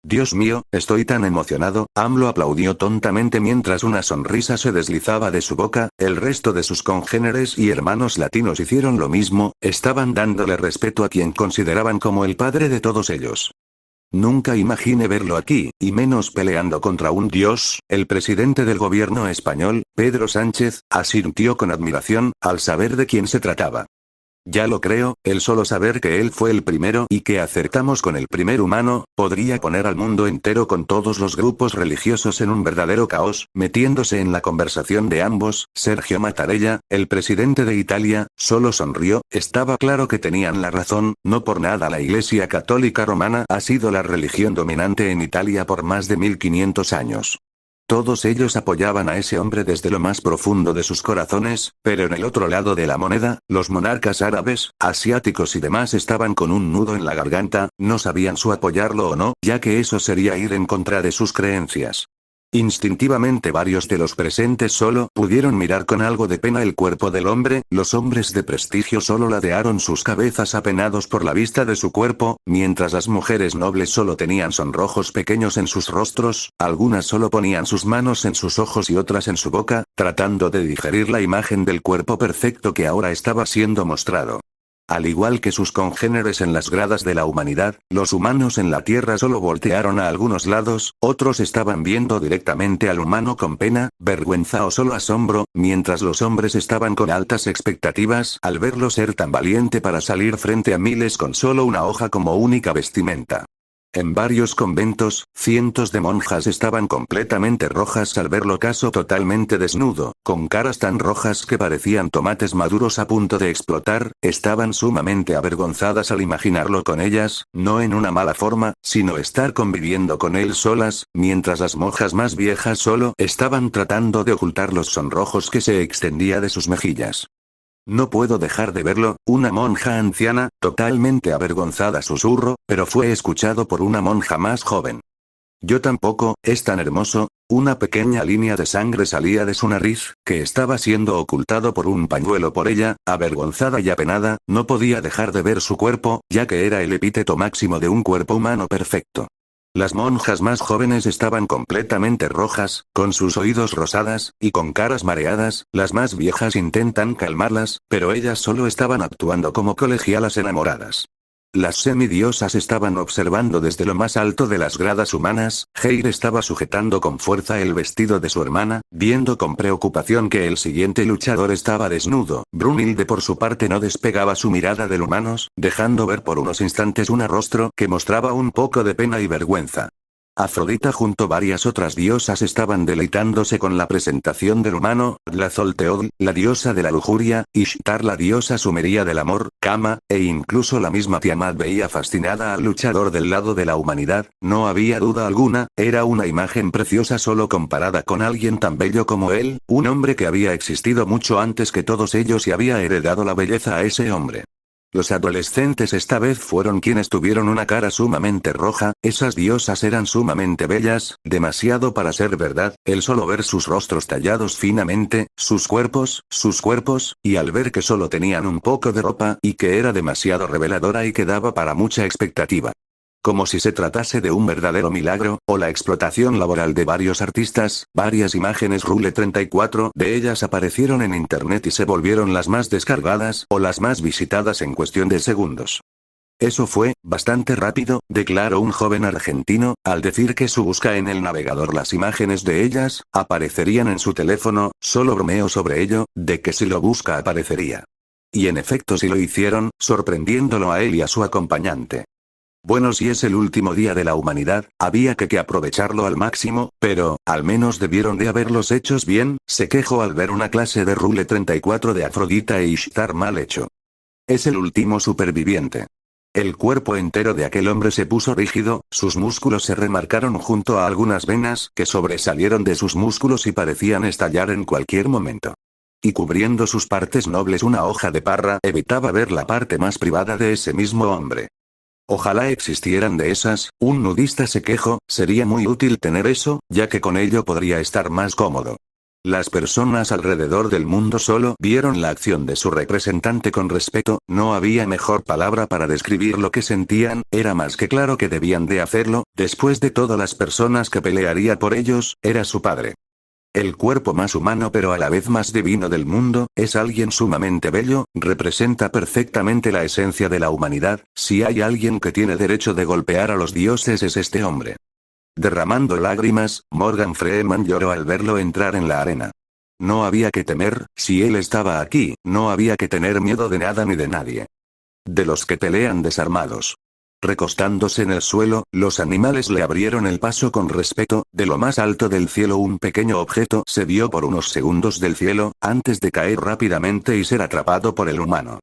Speaker 1: Dios mío, estoy tan emocionado. AMLO aplaudió tontamente mientras una sonrisa se deslizaba de su boca. El resto de sus congéneres y hermanos latinos hicieron lo mismo, estaban dándole respeto a quien consideraban como el padre de todos ellos. Nunca imaginé verlo aquí, y menos peleando contra un dios. El presidente del gobierno español, Pedro Sánchez, asintió con admiración, al saber de quién se trataba. Ya lo creo, el solo saber que él fue el primero y que acertamos con el primer humano, podría poner al mundo entero con todos los grupos religiosos en un verdadero caos. Metiéndose en la conversación de ambos, Sergio Mattarella, el presidente de Italia, solo sonrió. Estaba claro que tenían la razón, no por nada la Iglesia Católica Romana ha sido la religión dominante en Italia por más de 1500 años. Todos ellos apoyaban a ese hombre desde lo más profundo de sus corazones, pero en el otro lado de la moneda, los monarcas árabes, asiáticos y demás estaban con un nudo en la garganta, no sabían si apoyarlo o no, ya que eso sería ir en contra de sus creencias. Instintivamente varios de los presentes solo pudieron mirar con algo de pena el cuerpo del hombre. Los hombres de prestigio solo ladearon sus cabezas apenados por la vista de su cuerpo, mientras las mujeres nobles solo tenían sonrojos pequeños en sus rostros, algunas solo ponían sus manos en sus ojos y otras en su boca, tratando de digerir la imagen del cuerpo perfecto que ahora estaba siendo mostrado. Al igual que sus congéneres en las gradas de la humanidad, los humanos en la Tierra solo voltearon a algunos lados, otros estaban viendo directamente al humano con pena, vergüenza o solo asombro, mientras los hombres estaban con altas expectativas al verlo ser tan valiente para salir frente a miles con solo una hoja como única vestimenta. En varios conventos, cientos de monjas estaban completamente rojas al verlo caso totalmente desnudo, con caras tan rojas que parecían tomates maduros a punto de explotar. Estaban sumamente avergonzadas al imaginarlo con ellas, no en una mala forma, sino estar conviviendo con él solas, mientras las monjas más viejas solo estaban tratando de ocultar los sonrojos que se extendía de sus mejillas. No puedo dejar de verlo. Una monja anciana, totalmente avergonzada susurró, pero fue escuchado por una monja más joven. Yo tampoco, es tan hermoso. Una pequeña línea de sangre salía de su nariz, que estaba siendo ocultado por un pañuelo por ella. Avergonzada y apenada, no podía dejar de ver su cuerpo, ya que era el epíteto máximo de un cuerpo humano perfecto. Las monjas más jóvenes estaban completamente rojas, con sus oídos rosadas, y con caras mareadas. Las más viejas intentan calmarlas, pero ellas solo estaban actuando como colegialas enamoradas. Las semidiosas estaban observando desde lo más alto de las gradas humanas. Heir estaba sujetando con fuerza el vestido de su hermana, viendo con preocupación que el siguiente luchador estaba desnudo. Brunhilde por su parte no despegaba su mirada del humanos, dejando ver por unos instantes un rostro que mostraba un poco de pena y vergüenza. Afrodita junto a varias otras diosas estaban deleitándose con la presentación del humano, Tlazolteotl, la diosa de la lujuria, Ishtar la diosa sumeria del amor, Kama, e incluso la misma Tiamat veía fascinada al luchador del lado de la humanidad. No había duda alguna, era una imagen preciosa solo comparada con alguien tan bello como él, un hombre que había existido mucho antes que todos ellos y había heredado la belleza a ese hombre. Los adolescentes esta vez fueron quienes tuvieron una cara sumamente roja. Esas diosas eran sumamente bellas, demasiado para ser verdad. El solo ver sus rostros tallados finamente, sus cuerpos, y al ver que solo tenían un poco de ropa y que era demasiado reveladora y que daba para mucha expectativa. Como si se tratase de un verdadero milagro, o la explotación laboral de varios artistas. Varias imágenes Rule 34 de ellas aparecieron en internet y se volvieron las más descargadas o las más visitadas en cuestión de segundos. Eso fue bastante rápido, declaró un joven argentino, al decir que su busca en el navegador las imágenes de ellas aparecerían en su teléfono. Solo bromeó sobre ello, de que si lo busca aparecería. Y en efecto sí lo hicieron, sorprendiéndolo a él y a su acompañante. Bueno, si es el último día de la humanidad, había que aprovecharlo al máximo, pero, al menos debieron de haberlos hechos bien, se quejó al ver una clase de Rule 34 de Afrodita e Ishtar mal hecho. Es el último superviviente. El cuerpo entero de aquel hombre se puso rígido, sus músculos se remarcaron junto a algunas venas que sobresalieron de sus músculos y parecían estallar en cualquier momento. Y cubriendo sus partes nobles una hoja de parra evitaba ver la parte más privada de ese mismo hombre. Ojalá existieran de esas, un nudista se quejó, sería muy útil tener eso, ya que con ello podría estar más cómodo. Las personas alrededor del mundo solo vieron la acción de su representante con respeto, no había mejor palabra para describir lo que sentían, era más que claro que debían de hacerlo, después de todas las personas que pelearía por ellos, era su padre. El cuerpo más humano pero a la vez más divino del mundo, es alguien sumamente bello, representa perfectamente la esencia de la humanidad, si hay alguien que tiene derecho de golpear a los dioses es este hombre. Derramando lágrimas, Morgan Freeman lloró al verlo entrar en la arena. No había que temer, si él estaba aquí, no había que tener miedo de nada ni de nadie. De los que pelean desarmados. Recostándose en el suelo, los animales le abrieron el paso con respeto, de lo más alto del cielo un pequeño objeto se vio por unos segundos del cielo, antes de caer rápidamente y ser atrapado por el humano.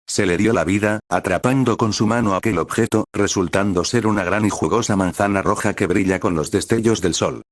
Speaker 1: Se le dio la vida, atrapando con su mano aquel objeto, resultando ser una gran y jugosa manzana roja que brilla con los destellos del sol.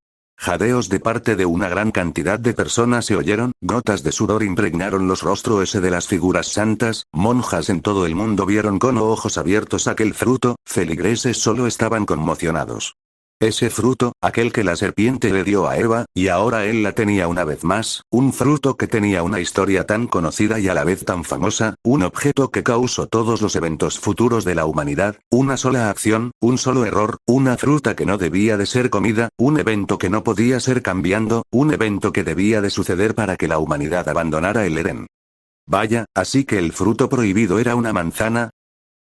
Speaker 1: Jadeos de parte de una gran cantidad de personas se oyeron, gotas de sudor impregnaron los rostros de las figuras santas, monjas en todo el mundo vieron con ojos abiertos aquel fruto, feligreses solo estaban conmocionados. Ese fruto, aquel que la serpiente le dio a Eva, y ahora él la tenía una vez más, un fruto que tenía una historia tan conocida y a la vez tan famosa, un objeto que causó todos los eventos futuros de la humanidad, una sola acción, un solo error, una fruta que no debía de ser comida, un evento que no podía ser cambiando, un evento que debía de suceder para que la humanidad abandonara el Edén. Vaya, así que el fruto prohibido era una manzana.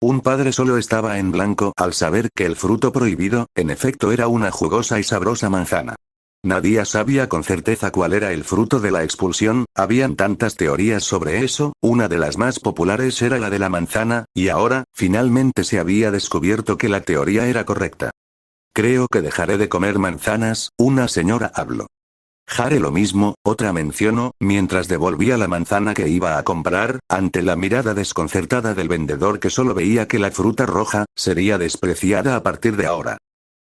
Speaker 1: Un padre solo estaba en blanco al saber que el fruto prohibido, en efecto era una jugosa y sabrosa manzana. Nadie sabía con certeza cuál era el fruto de la expulsión, habían tantas teorías sobre eso, una de las más populares era la de la manzana, y ahora, finalmente se había descubierto que la teoría era correcta. Creo que dejaré de comer manzanas, una señora habló. Jare lo mismo, otra mencionó, mientras devolvía la manzana que iba a comprar, ante la mirada desconcertada del vendedor que solo veía que la fruta roja, sería despreciada a partir de ahora.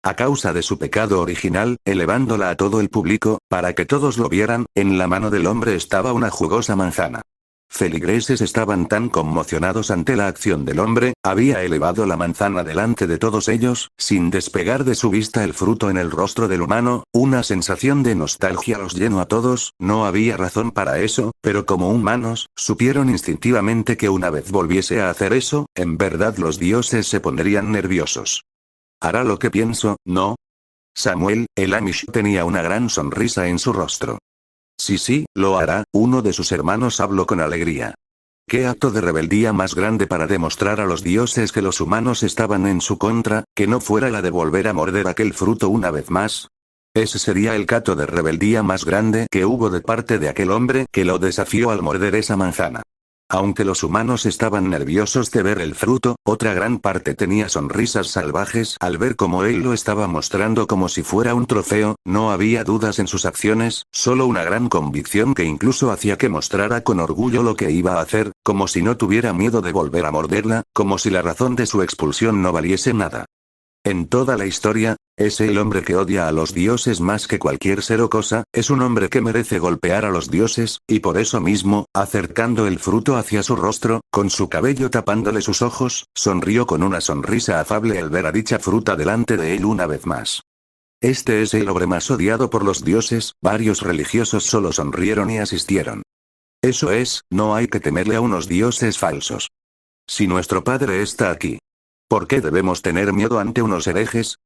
Speaker 1: A causa de su pecado original, elevándola a todo el público, para que todos lo vieran, en la mano del hombre estaba una jugosa manzana. Feligreses estaban tan conmocionados ante la acción del hombre, había elevado la manzana delante de todos ellos, sin despegar de su vista el fruto en el rostro del humano, una sensación de nostalgia los llenó a todos, no había razón para eso, pero como humanos, supieron instintivamente que una vez volviese a hacer eso, en verdad los dioses se pondrían nerviosos. ¿Hará lo que pienso, no? Samuel, el Amish tenía una gran sonrisa en su rostro. Sí, lo hará, uno de sus hermanos habló con alegría. ¿Qué acto de rebeldía más grande para demostrar a los dioses que los humanos estaban en su contra, que no fuera la de volver a morder aquel fruto una vez más? Ese sería el acto de rebeldía más grande que hubo de parte de aquel hombre que lo desafió al morder esa manzana. Aunque los humanos estaban nerviosos de ver el fruto, otra gran parte tenía sonrisas salvajes al ver cómo él lo estaba mostrando como si fuera un trofeo, no había dudas en sus acciones, solo una gran convicción que incluso hacía que mostrara con orgullo lo que iba a hacer, como si no tuviera miedo de volver a morderla, como si la razón de su expulsión no valiese nada. En toda la historia, es el hombre que odia a los dioses más que cualquier ser o cosa, es un hombre que merece golpear a los dioses, y por eso mismo, acercando el fruto hacia su rostro, con su cabello tapándole sus ojos, sonrió con una sonrisa afable al ver a dicha fruta delante de él una vez más. Este es el hombre más odiado por los dioses, varios religiosos solo sonrieron y asistieron. Eso es, no hay que temerle a unos dioses falsos. Si nuestro padre está aquí, ¿por qué debemos tener miedo ante unos herejes?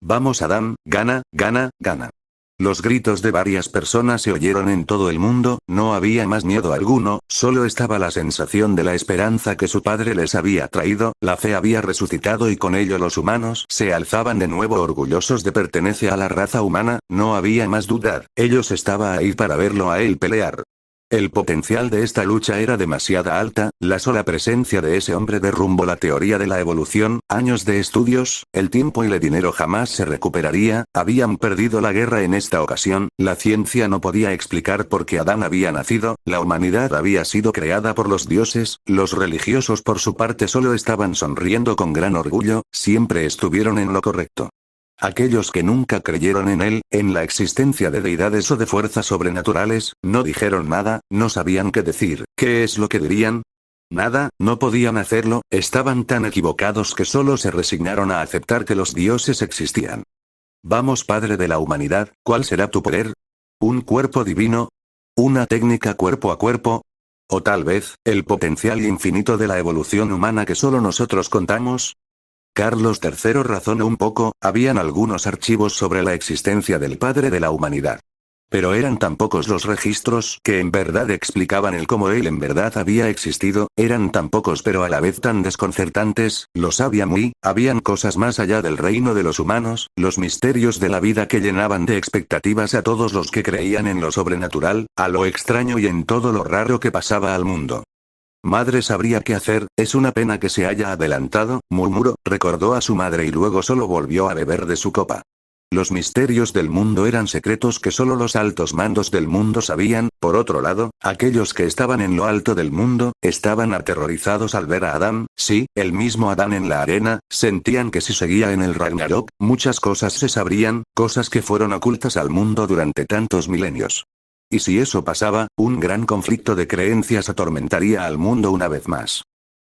Speaker 1: Vamos Adán, gana, gana, gana. Los gritos de varias personas se oyeron en todo el mundo, no había más miedo alguno, solo estaba la sensación de la esperanza que su padre les había traído, la fe había resucitado y con ello los humanos se alzaban de nuevo orgullosos de pertenecer a la raza humana, no había más duda, ellos estaban ahí para verlo a él pelear. El potencial de esta lucha era demasiada alta, la sola presencia de ese hombre derrumbó la teoría de la evolución, años de estudios, el tiempo y el dinero jamás se recuperaría, habían perdido la guerra en esta ocasión, la ciencia no podía explicar por qué Adán había nacido, la humanidad había sido creada por los dioses, los religiosos por su parte solo estaban sonriendo con gran orgullo, siempre estuvieron en lo correcto. Aquellos que nunca creyeron en él, en la existencia de deidades o de fuerzas sobrenaturales, no dijeron nada, no sabían qué decir, ¿qué es lo que dirían? Nada, no podían hacerlo, estaban tan equivocados que solo se resignaron a aceptar que los dioses existían. Vamos, Padre de la humanidad, ¿cuál será tu poder? ¿Un cuerpo divino? ¿Una técnica cuerpo a cuerpo? ¿O tal vez, el potencial infinito de la evolución humana que solo nosotros contamos? Carlos III razonó un poco, habían algunos archivos sobre la existencia del padre de la humanidad. Pero eran tan pocos los registros que en verdad explicaban el cómo él en verdad había existido, eran tan pocos pero a la vez tan desconcertantes, lo sabía muy, habían cosas más allá del reino de los humanos, los misterios de la vida que llenaban de expectativas a todos los que creían en lo sobrenatural, a lo extraño y en todo lo raro que pasaba al mundo. Madre sabría qué hacer, es una pena que se haya adelantado, murmuró, recordó a su madre y luego solo volvió a beber de su copa. Los misterios del mundo eran secretos que solo los altos mandos del mundo sabían, por otro lado, aquellos que estaban en lo alto del mundo, estaban aterrorizados al ver a Adán, sí, el mismo Adán en la arena, sentían que si seguía en el Ragnarok, muchas cosas se sabrían, cosas que fueron ocultas al mundo durante tantos milenios. Y si eso pasaba, un gran conflicto de creencias atormentaría al mundo una vez más.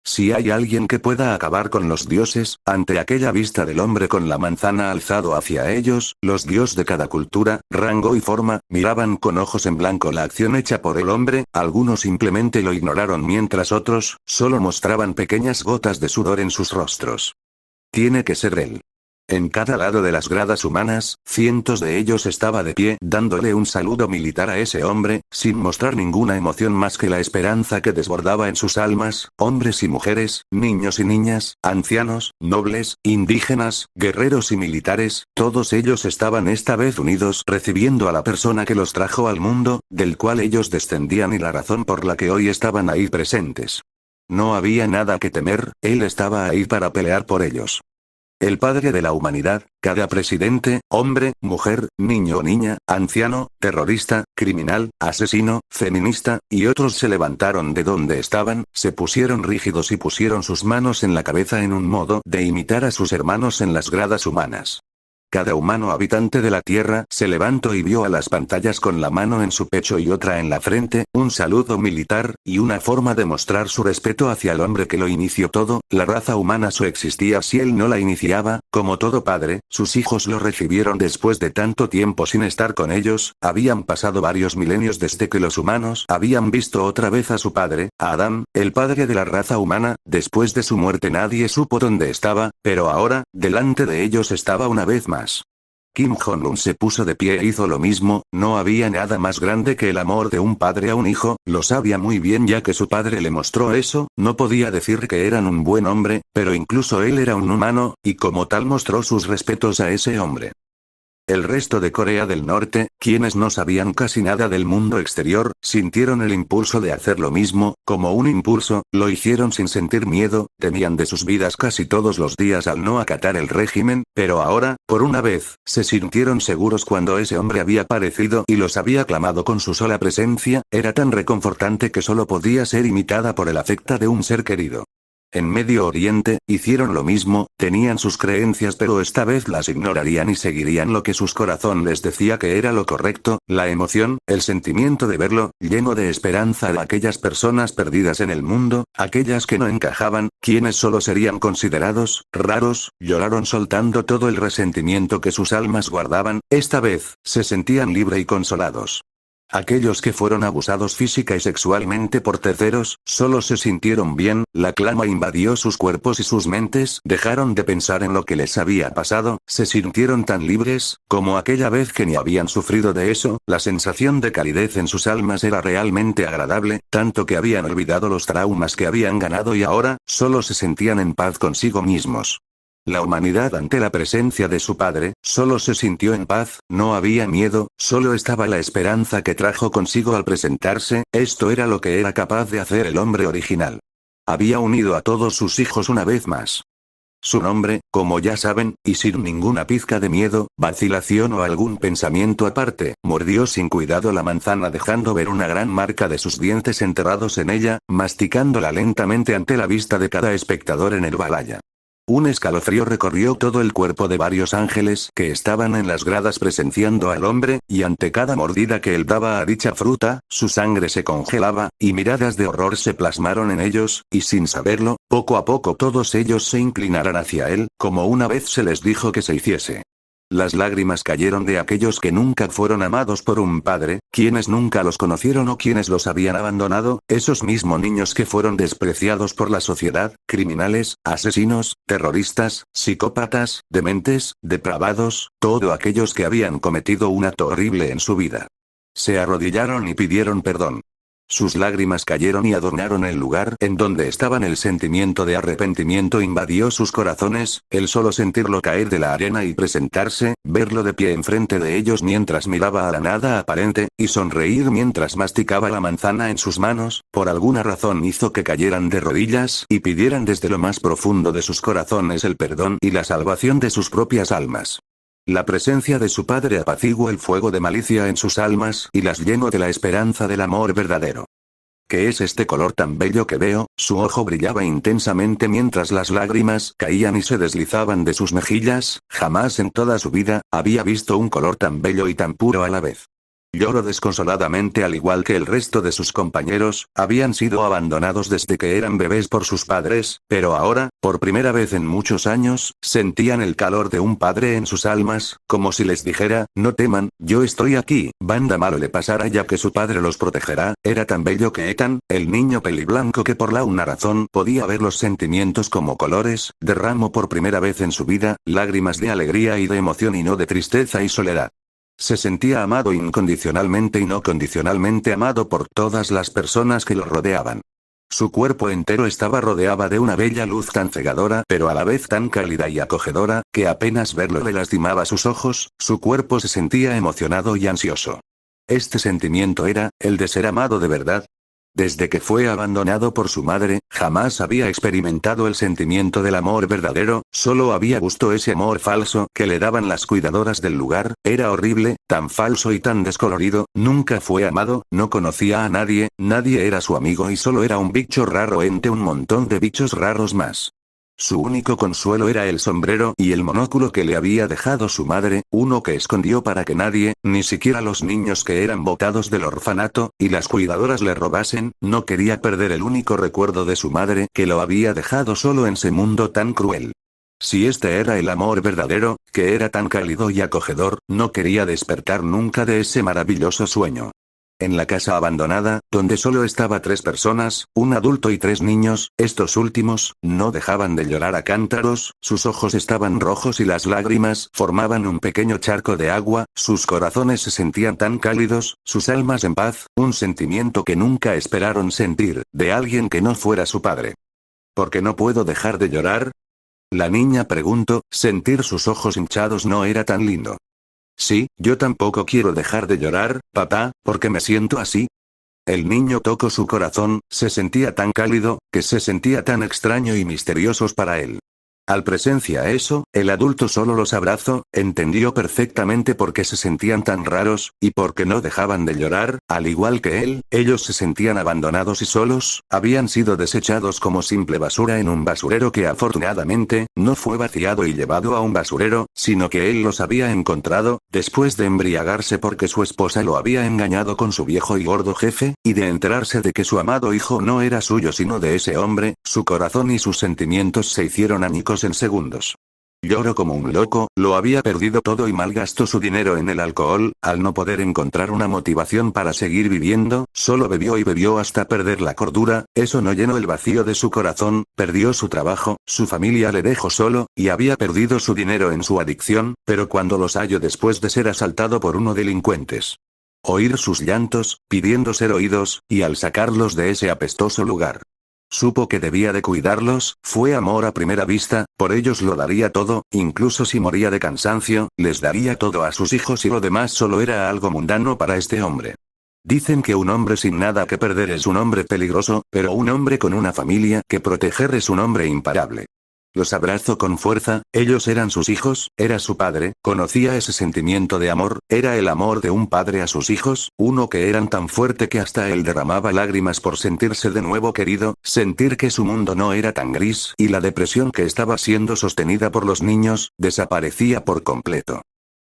Speaker 1: Si hay alguien que pueda acabar con los dioses, ante aquella vista del hombre con la manzana alzado hacia ellos, los dioses de cada cultura, rango y forma, miraban con ojos en blanco la acción hecha por el hombre, algunos simplemente lo ignoraron mientras otros, solo mostraban pequeñas gotas de sudor en sus rostros. Tiene que ser él. En cada lado de las gradas humanas, cientos de ellos estaba de pie, dándole un saludo militar a ese hombre, sin mostrar ninguna emoción más que la esperanza que desbordaba en sus almas, hombres y mujeres, niños y niñas, ancianos, nobles, indígenas, guerreros y militares, todos ellos estaban esta vez unidos recibiendo a la persona que los trajo al mundo, del cual ellos descendían y la razón por la que hoy estaban ahí presentes. No había nada que temer, él estaba ahí para pelear por ellos. El padre de la humanidad, cada presidente, hombre, mujer, niño o niña, anciano, terrorista, criminal, asesino, feminista, y otros se levantaron de donde estaban, se pusieron rígidos y pusieron sus manos en la cabeza en un modo de imitar a sus hermanos en las gradas humanas. Cada humano habitante de la Tierra se levantó y vio a las pantallas con la mano en su pecho y otra en la frente, un saludo militar, y una forma de mostrar su respeto hacia el hombre que lo inició todo, la raza humana solo existía si él no la iniciaba, como todo padre, sus hijos lo recibieron después de tanto tiempo sin estar con ellos, habían pasado varios milenios desde que los humanos habían visto otra vez a su padre, a Adán, el padre de la raza humana, después de su muerte nadie supo dónde estaba, pero ahora, delante de ellos estaba una vez más. Kim Jong-un se puso de pie e hizo lo mismo, no había nada más grande que el amor de un padre a un hijo, lo sabía muy bien ya que su padre le mostró eso, no podía decir que eran un buen hombre, pero incluso él era un humano, y como tal mostró sus respetos a ese hombre. El resto de Corea del Norte, quienes no sabían casi nada del mundo exterior, sintieron el impulso de hacer lo mismo, como un impulso, lo hicieron sin sentir miedo, temían de sus vidas casi todos los días al no acatar el régimen, pero ahora, por una vez, se sintieron seguros cuando ese hombre había aparecido y los había aclamado con su sola presencia, era tan reconfortante que solo podía ser imitada por el afecto de un ser querido. En Medio Oriente, hicieron lo mismo, tenían sus creencias pero esta vez las ignorarían y seguirían lo que sus corazón les decía que era lo correcto, la emoción, el sentimiento de verlo, lleno de esperanza a aquellas personas perdidas en el mundo, aquellas que no encajaban, quienes solo serían considerados raros, lloraron soltando todo el resentimiento que sus almas guardaban, esta vez, se sentían libres y consolados. Aquellos que fueron abusados física y sexualmente por terceros, solo se sintieron bien, la calma invadió sus cuerpos y sus mentes, dejaron de pensar en lo que les había pasado, se sintieron tan libres, como aquella vez que ni habían sufrido de eso, la sensación de calidez en sus almas era realmente agradable, tanto que habían olvidado los traumas que habían ganado y ahora, solo se sentían en paz consigo mismos. La humanidad ante la presencia de su padre, solo se sintió en paz, no había miedo, solo estaba la esperanza que trajo consigo al presentarse, esto era lo que era capaz de hacer el hombre original. Había unido a todos sus hijos una vez más. Su nombre, como ya saben, y sin ninguna pizca de miedo, vacilación o algún pensamiento aparte, mordió sin cuidado la manzana dejando ver una gran marca de sus dientes enterrados en ella, masticándola lentamente ante la vista de cada espectador en el Valhalla. Un escalofrío recorrió todo el cuerpo de varios ángeles que estaban en las gradas presenciando al hombre, y ante cada mordida que él daba a dicha fruta, su sangre se congelaba, y miradas de horror se plasmaron en ellos, y sin saberlo, poco a poco todos ellos se inclinarán hacia él, como una vez se les dijo que se hiciese. Las lágrimas cayeron de aquellos que nunca fueron amados por un padre, quienes nunca los conocieron o quienes los habían abandonado, esos mismos niños que fueron despreciados por la sociedad, criminales, asesinos, terroristas, psicópatas, dementes, depravados, todos aquellos que habían cometido un acto horrible en su vida. Se arrodillaron y pidieron perdón. Sus lágrimas cayeron y adornaron el lugar en donde estaban. El sentimiento de arrepentimiento invadió sus corazones, el solo sentirlo caer de la arena y presentarse, verlo de pie enfrente de ellos mientras miraba a la nada aparente, y sonreír mientras masticaba la manzana en sus manos, por alguna razón hizo que cayeran de rodillas y pidieran desde lo más profundo de sus corazones el perdón y la salvación de sus propias almas. La presencia de su padre apaciguó el fuego de malicia en sus almas y las llenó de la esperanza del amor verdadero. ¿Qué es este color tan bello que veo? Su ojo brillaba intensamente mientras las lágrimas caían y se deslizaban de sus mejillas, jamás en toda su vida había visto un color tan bello y tan puro a la vez. Lloró desconsoladamente al igual que el resto de sus compañeros, habían sido abandonados desde que eran bebés por sus padres, pero ahora, por primera vez en muchos años, sentían el calor de un padre en sus almas, como si les dijera, no teman, yo estoy aquí, banda malo le pasará ya que su padre los protegerá. Era tan bello que Ethan, el niño peliblanco que por una razón podía ver los sentimientos como colores, derramó por primera vez en su vida, lágrimas de alegría y de emoción y no de tristeza y soledad. Se sentía amado incondicionalmente y no condicionalmente amado por todas las personas que lo rodeaban. Su cuerpo entero estaba rodeado de una bella luz tan cegadora pero a la vez tan cálida y acogedora, que apenas verlo le lastimaba sus ojos, su cuerpo se sentía emocionado y ansioso. Este sentimiento era, el de ser amado de verdad. Desde que fue abandonado por su madre, jamás había experimentado el sentimiento del amor verdadero, solo había visto ese amor falso que le daban las cuidadoras del lugar, era horrible, tan falso y tan descolorido, nunca fue amado, no conocía a nadie, nadie era su amigo y solo era un bicho raro entre un montón de bichos raros más. Su único consuelo era el sombrero y el monóculo que le había dejado su madre, uno que escondió para que nadie, ni siquiera los niños que eran botados del orfanato, y las cuidadoras le robasen. No quería perder el único recuerdo de su madre que lo había dejado solo en ese mundo tan cruel. Si este era el amor verdadero, que era tan cálido y acogedor, no quería despertar nunca de ese maravilloso sueño. En la casa abandonada, donde solo estaba 3 personas, un adulto y 3 niños, estos últimos, no dejaban de llorar a cántaros, sus ojos estaban rojos y las lágrimas formaban un pequeño charco de agua, sus corazones se sentían tan cálidos, sus almas en paz, un sentimiento que nunca esperaron sentir, de alguien que no fuera su padre. ¿Por qué no puedo dejar de llorar? La niña preguntó, sentir sus ojos hinchados no era tan lindo. Sí, yo tampoco quiero dejar de llorar, papá, porque me siento así. El niño tocó su corazón, se sentía tan cálido, que se sentía tan extraño y misteriosos para él. Al presencia eso, el adulto solo los abrazó, entendió perfectamente por qué se sentían tan raros, y por qué no dejaban de llorar, al igual que él, ellos se sentían abandonados y solos, habían sido desechados como simple basura en un basurero que afortunadamente, no fue vaciado y llevado a un basurero, sino que él los había encontrado, después de embriagarse porque su esposa lo había engañado con su viejo y gordo jefe, y de enterarse de que su amado hijo no era suyo sino de ese hombre, su corazón y sus sentimientos se hicieron añicos en segundos. Lloró como un loco, lo había perdido todo y malgastó su dinero en el alcohol, al no poder encontrar una motivación para seguir viviendo, solo bebió y bebió hasta perder la cordura, eso no llenó el vacío de su corazón, perdió su trabajo, su familia le dejó solo, y había perdido su dinero en su adicción, pero cuando los halló después de ser asaltado por unos delincuentes. Oír sus llantos, pidiendo ser oídos, y al sacarlos de ese apestoso lugar. Supo que debía de cuidarlos, fue amor a primera vista, por ellos lo daría todo, incluso si moría de cansancio, les daría todo a sus hijos y lo demás solo era algo mundano para este hombre. Dicen que un hombre sin nada que perder es un hombre peligroso, pero un hombre con una familia que proteger es un hombre imparable. Los abrazó con fuerza, ellos eran sus hijos, era su padre, conocía ese sentimiento de amor, era el amor de un padre a sus hijos, uno que eran tan fuerte que hasta él derramaba lágrimas por sentirse de nuevo querido, sentir que su mundo no era tan gris, y la depresión que estaba siendo sostenida por los niños, desaparecía por completo.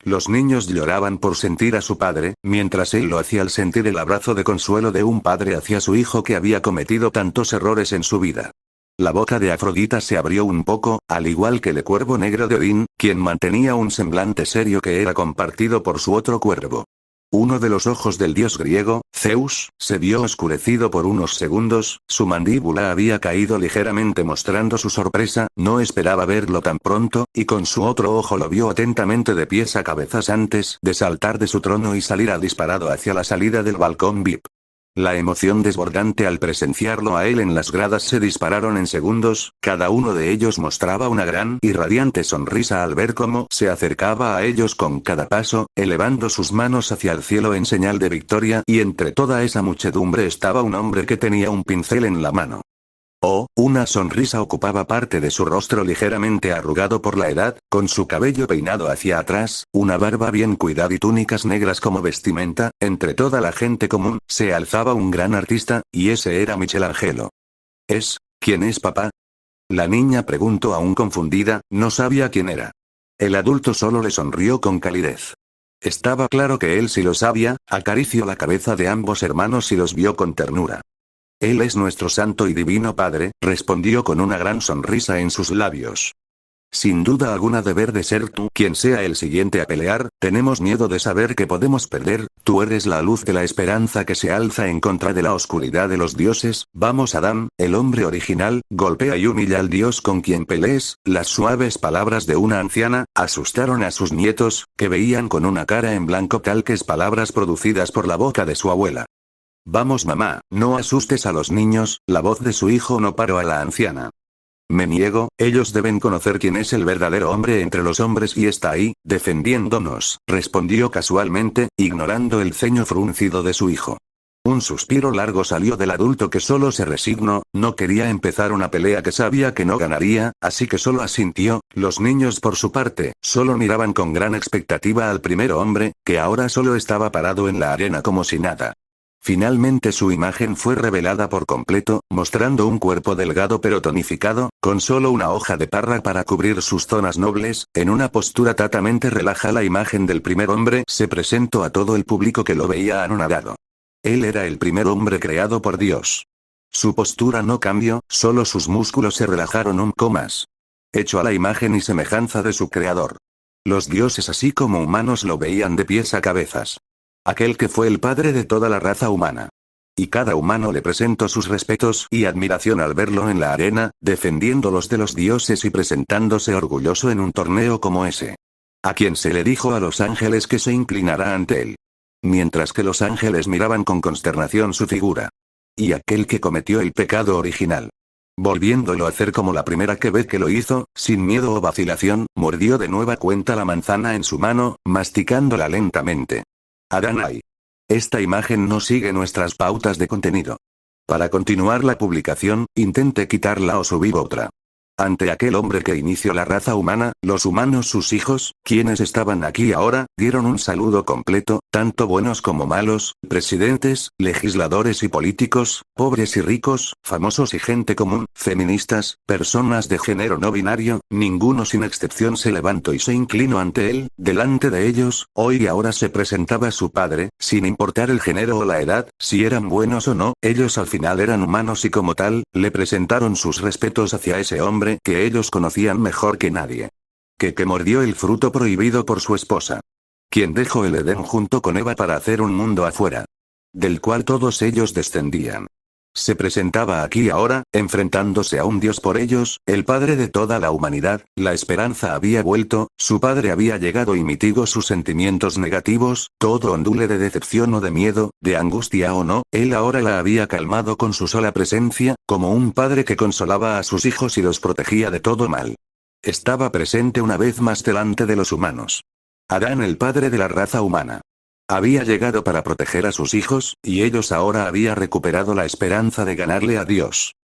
Speaker 1: Los niños lloraban por sentir a su padre, mientras él lo hacía al sentir el abrazo de consuelo de un padre hacia su hijo que había cometido tantos errores en su vida. La boca de Afrodita se abrió un poco, al igual que el cuervo negro de Odín, quien mantenía un semblante serio que era compartido por su otro cuervo. Uno de los ojos del dios griego, Zeus, se vio oscurecido por unos segundos, su mandíbula había caído ligeramente mostrando su sorpresa, no esperaba verlo tan pronto, y con su otro ojo lo vio atentamente de pies a cabezas antes de saltar de su trono y salir disparado hacia la salida del balcón VIP. La emoción desbordante al presenciarlo a él en las gradas se dispararon en segundos, cada uno de ellos mostraba una gran y radiante sonrisa al ver cómo se acercaba a ellos con cada paso, elevando sus manos hacia el cielo en señal de victoria, y entre toda esa muchedumbre estaba un hombre que tenía un pincel en la mano. Una sonrisa ocupaba parte de su rostro ligeramente arrugado por la edad, con su cabello peinado hacia atrás, una barba bien cuidada y túnicas negras como vestimenta, entre toda la gente común, se alzaba un gran artista, y ese era Michelangelo. ¿Quién es papá? La niña preguntó aún confundida, no sabía quién era. El adulto solo le sonrió con calidez. Estaba claro que él sí lo sabía, acarició la cabeza de ambos hermanos y los vio con ternura. Él es nuestro santo y divino Padre, respondió con una gran sonrisa en sus labios. Sin duda alguna deber de ser tú quien sea el siguiente a pelear, tenemos miedo de saber que podemos perder, tú eres la luz de la esperanza que se alza en contra de la oscuridad de los dioses, vamos Adán, el hombre original, golpea y humilla al dios con quien pelees, las suaves palabras de una anciana, asustaron a sus nietos, que veían con una cara en blanco calques palabras producidas por la boca de su abuela. Vamos mamá, no asustes a los niños, la voz de su hijo no paró a la anciana. Me niego, ellos deben conocer quién es el verdadero hombre entre los hombres y está ahí, defendiéndonos, respondió casualmente, ignorando el ceño fruncido de su hijo. Un suspiro largo salió del adulto que solo se resignó, no quería empezar una pelea que sabía que no ganaría, así que solo asintió, los niños por su parte, solo miraban con gran expectativa al primer hombre, que ahora solo estaba parado en la arena como si nada. Finalmente su imagen fue revelada por completo, mostrando un cuerpo delgado pero tonificado, con solo una hoja de parra para cubrir sus zonas nobles, en una postura tatamente relaja la imagen del primer hombre se presentó a todo el público que lo veía anonadado. Él era el primer hombre creado por Dios. Su postura no cambió, solo sus músculos se relajaron un poco más. Hecho a la imagen y semejanza de su creador. Los dioses así como humanos lo veían de pies a cabezas. Aquel que fue el padre de toda la raza humana. Y cada humano le presentó sus respetos y admiración al verlo en la arena, defendiéndolos de los dioses y presentándose orgulloso en un torneo como ese. A quien se le dijo a los ángeles que se inclinará ante él. Mientras que los ángeles miraban con consternación su figura. Y aquel que cometió el pecado original. Volviéndolo a hacer como la primera que ve que lo hizo, sin miedo o vacilación, mordió de nueva cuenta la manzana en su mano, masticándola lentamente. Adán. Esta imagen no sigue nuestras pautas de contenido. Para continuar la publicación, intente quitarla o subir otra. Ante aquel hombre que inició la raza humana, los humanos sus hijos, quienes estaban aquí ahora, dieron un saludo completo, tanto buenos como malos, presidentes, legisladores y políticos, pobres y ricos, famosos y gente común, feministas, personas de género no binario, ninguno sin excepción se levantó y se inclinó ante él, delante de ellos, hoy y ahora se presentaba su padre, sin importar el género o la edad, si eran buenos o no, ellos al final eran humanos y como tal, le presentaron sus respetos hacia ese hombre, que ellos conocían mejor que nadie. Que mordió el fruto prohibido por su esposa. Quien dejó el Edén junto con Eva para hacer un mundo afuera. Del cual todos ellos descendían. Se presentaba aquí ahora, enfrentándose a un Dios por ellos, el Padre de toda la humanidad. La esperanza había vuelto, su Padre había llegado y mitigó sus sentimientos negativos, todo ondule de decepción o de miedo, de angustia o no, él ahora la había calmado con su sola presencia, como un padre que consolaba a sus hijos y los protegía de todo mal. Estaba presente una vez más delante de los humanos. Adán, el padre de la raza humana. Había llegado para proteger a sus hijos, y ellos ahora había recuperado la esperanza de ganarle a Dios.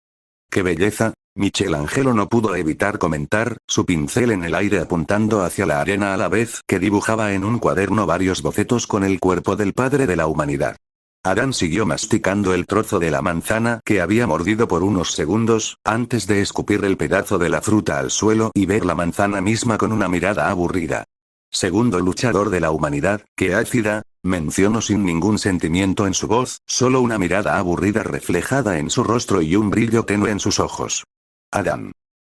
Speaker 1: ¡Qué belleza! Michelangelo no pudo evitar comentar, su pincel en el aire apuntando hacia la arena a la vez que dibujaba en un cuaderno varios bocetos con el cuerpo del padre de la humanidad. Adán siguió masticando el trozo de la manzana que había mordido por unos segundos, antes de escupir el pedazo de la fruta al suelo y ver la manzana misma con una mirada aburrida. Segundo luchador de la humanidad, qué ácida, mencionó sin ningún sentimiento en su voz, solo una mirada aburrida reflejada en su rostro y un brillo tenue en sus ojos. Adán.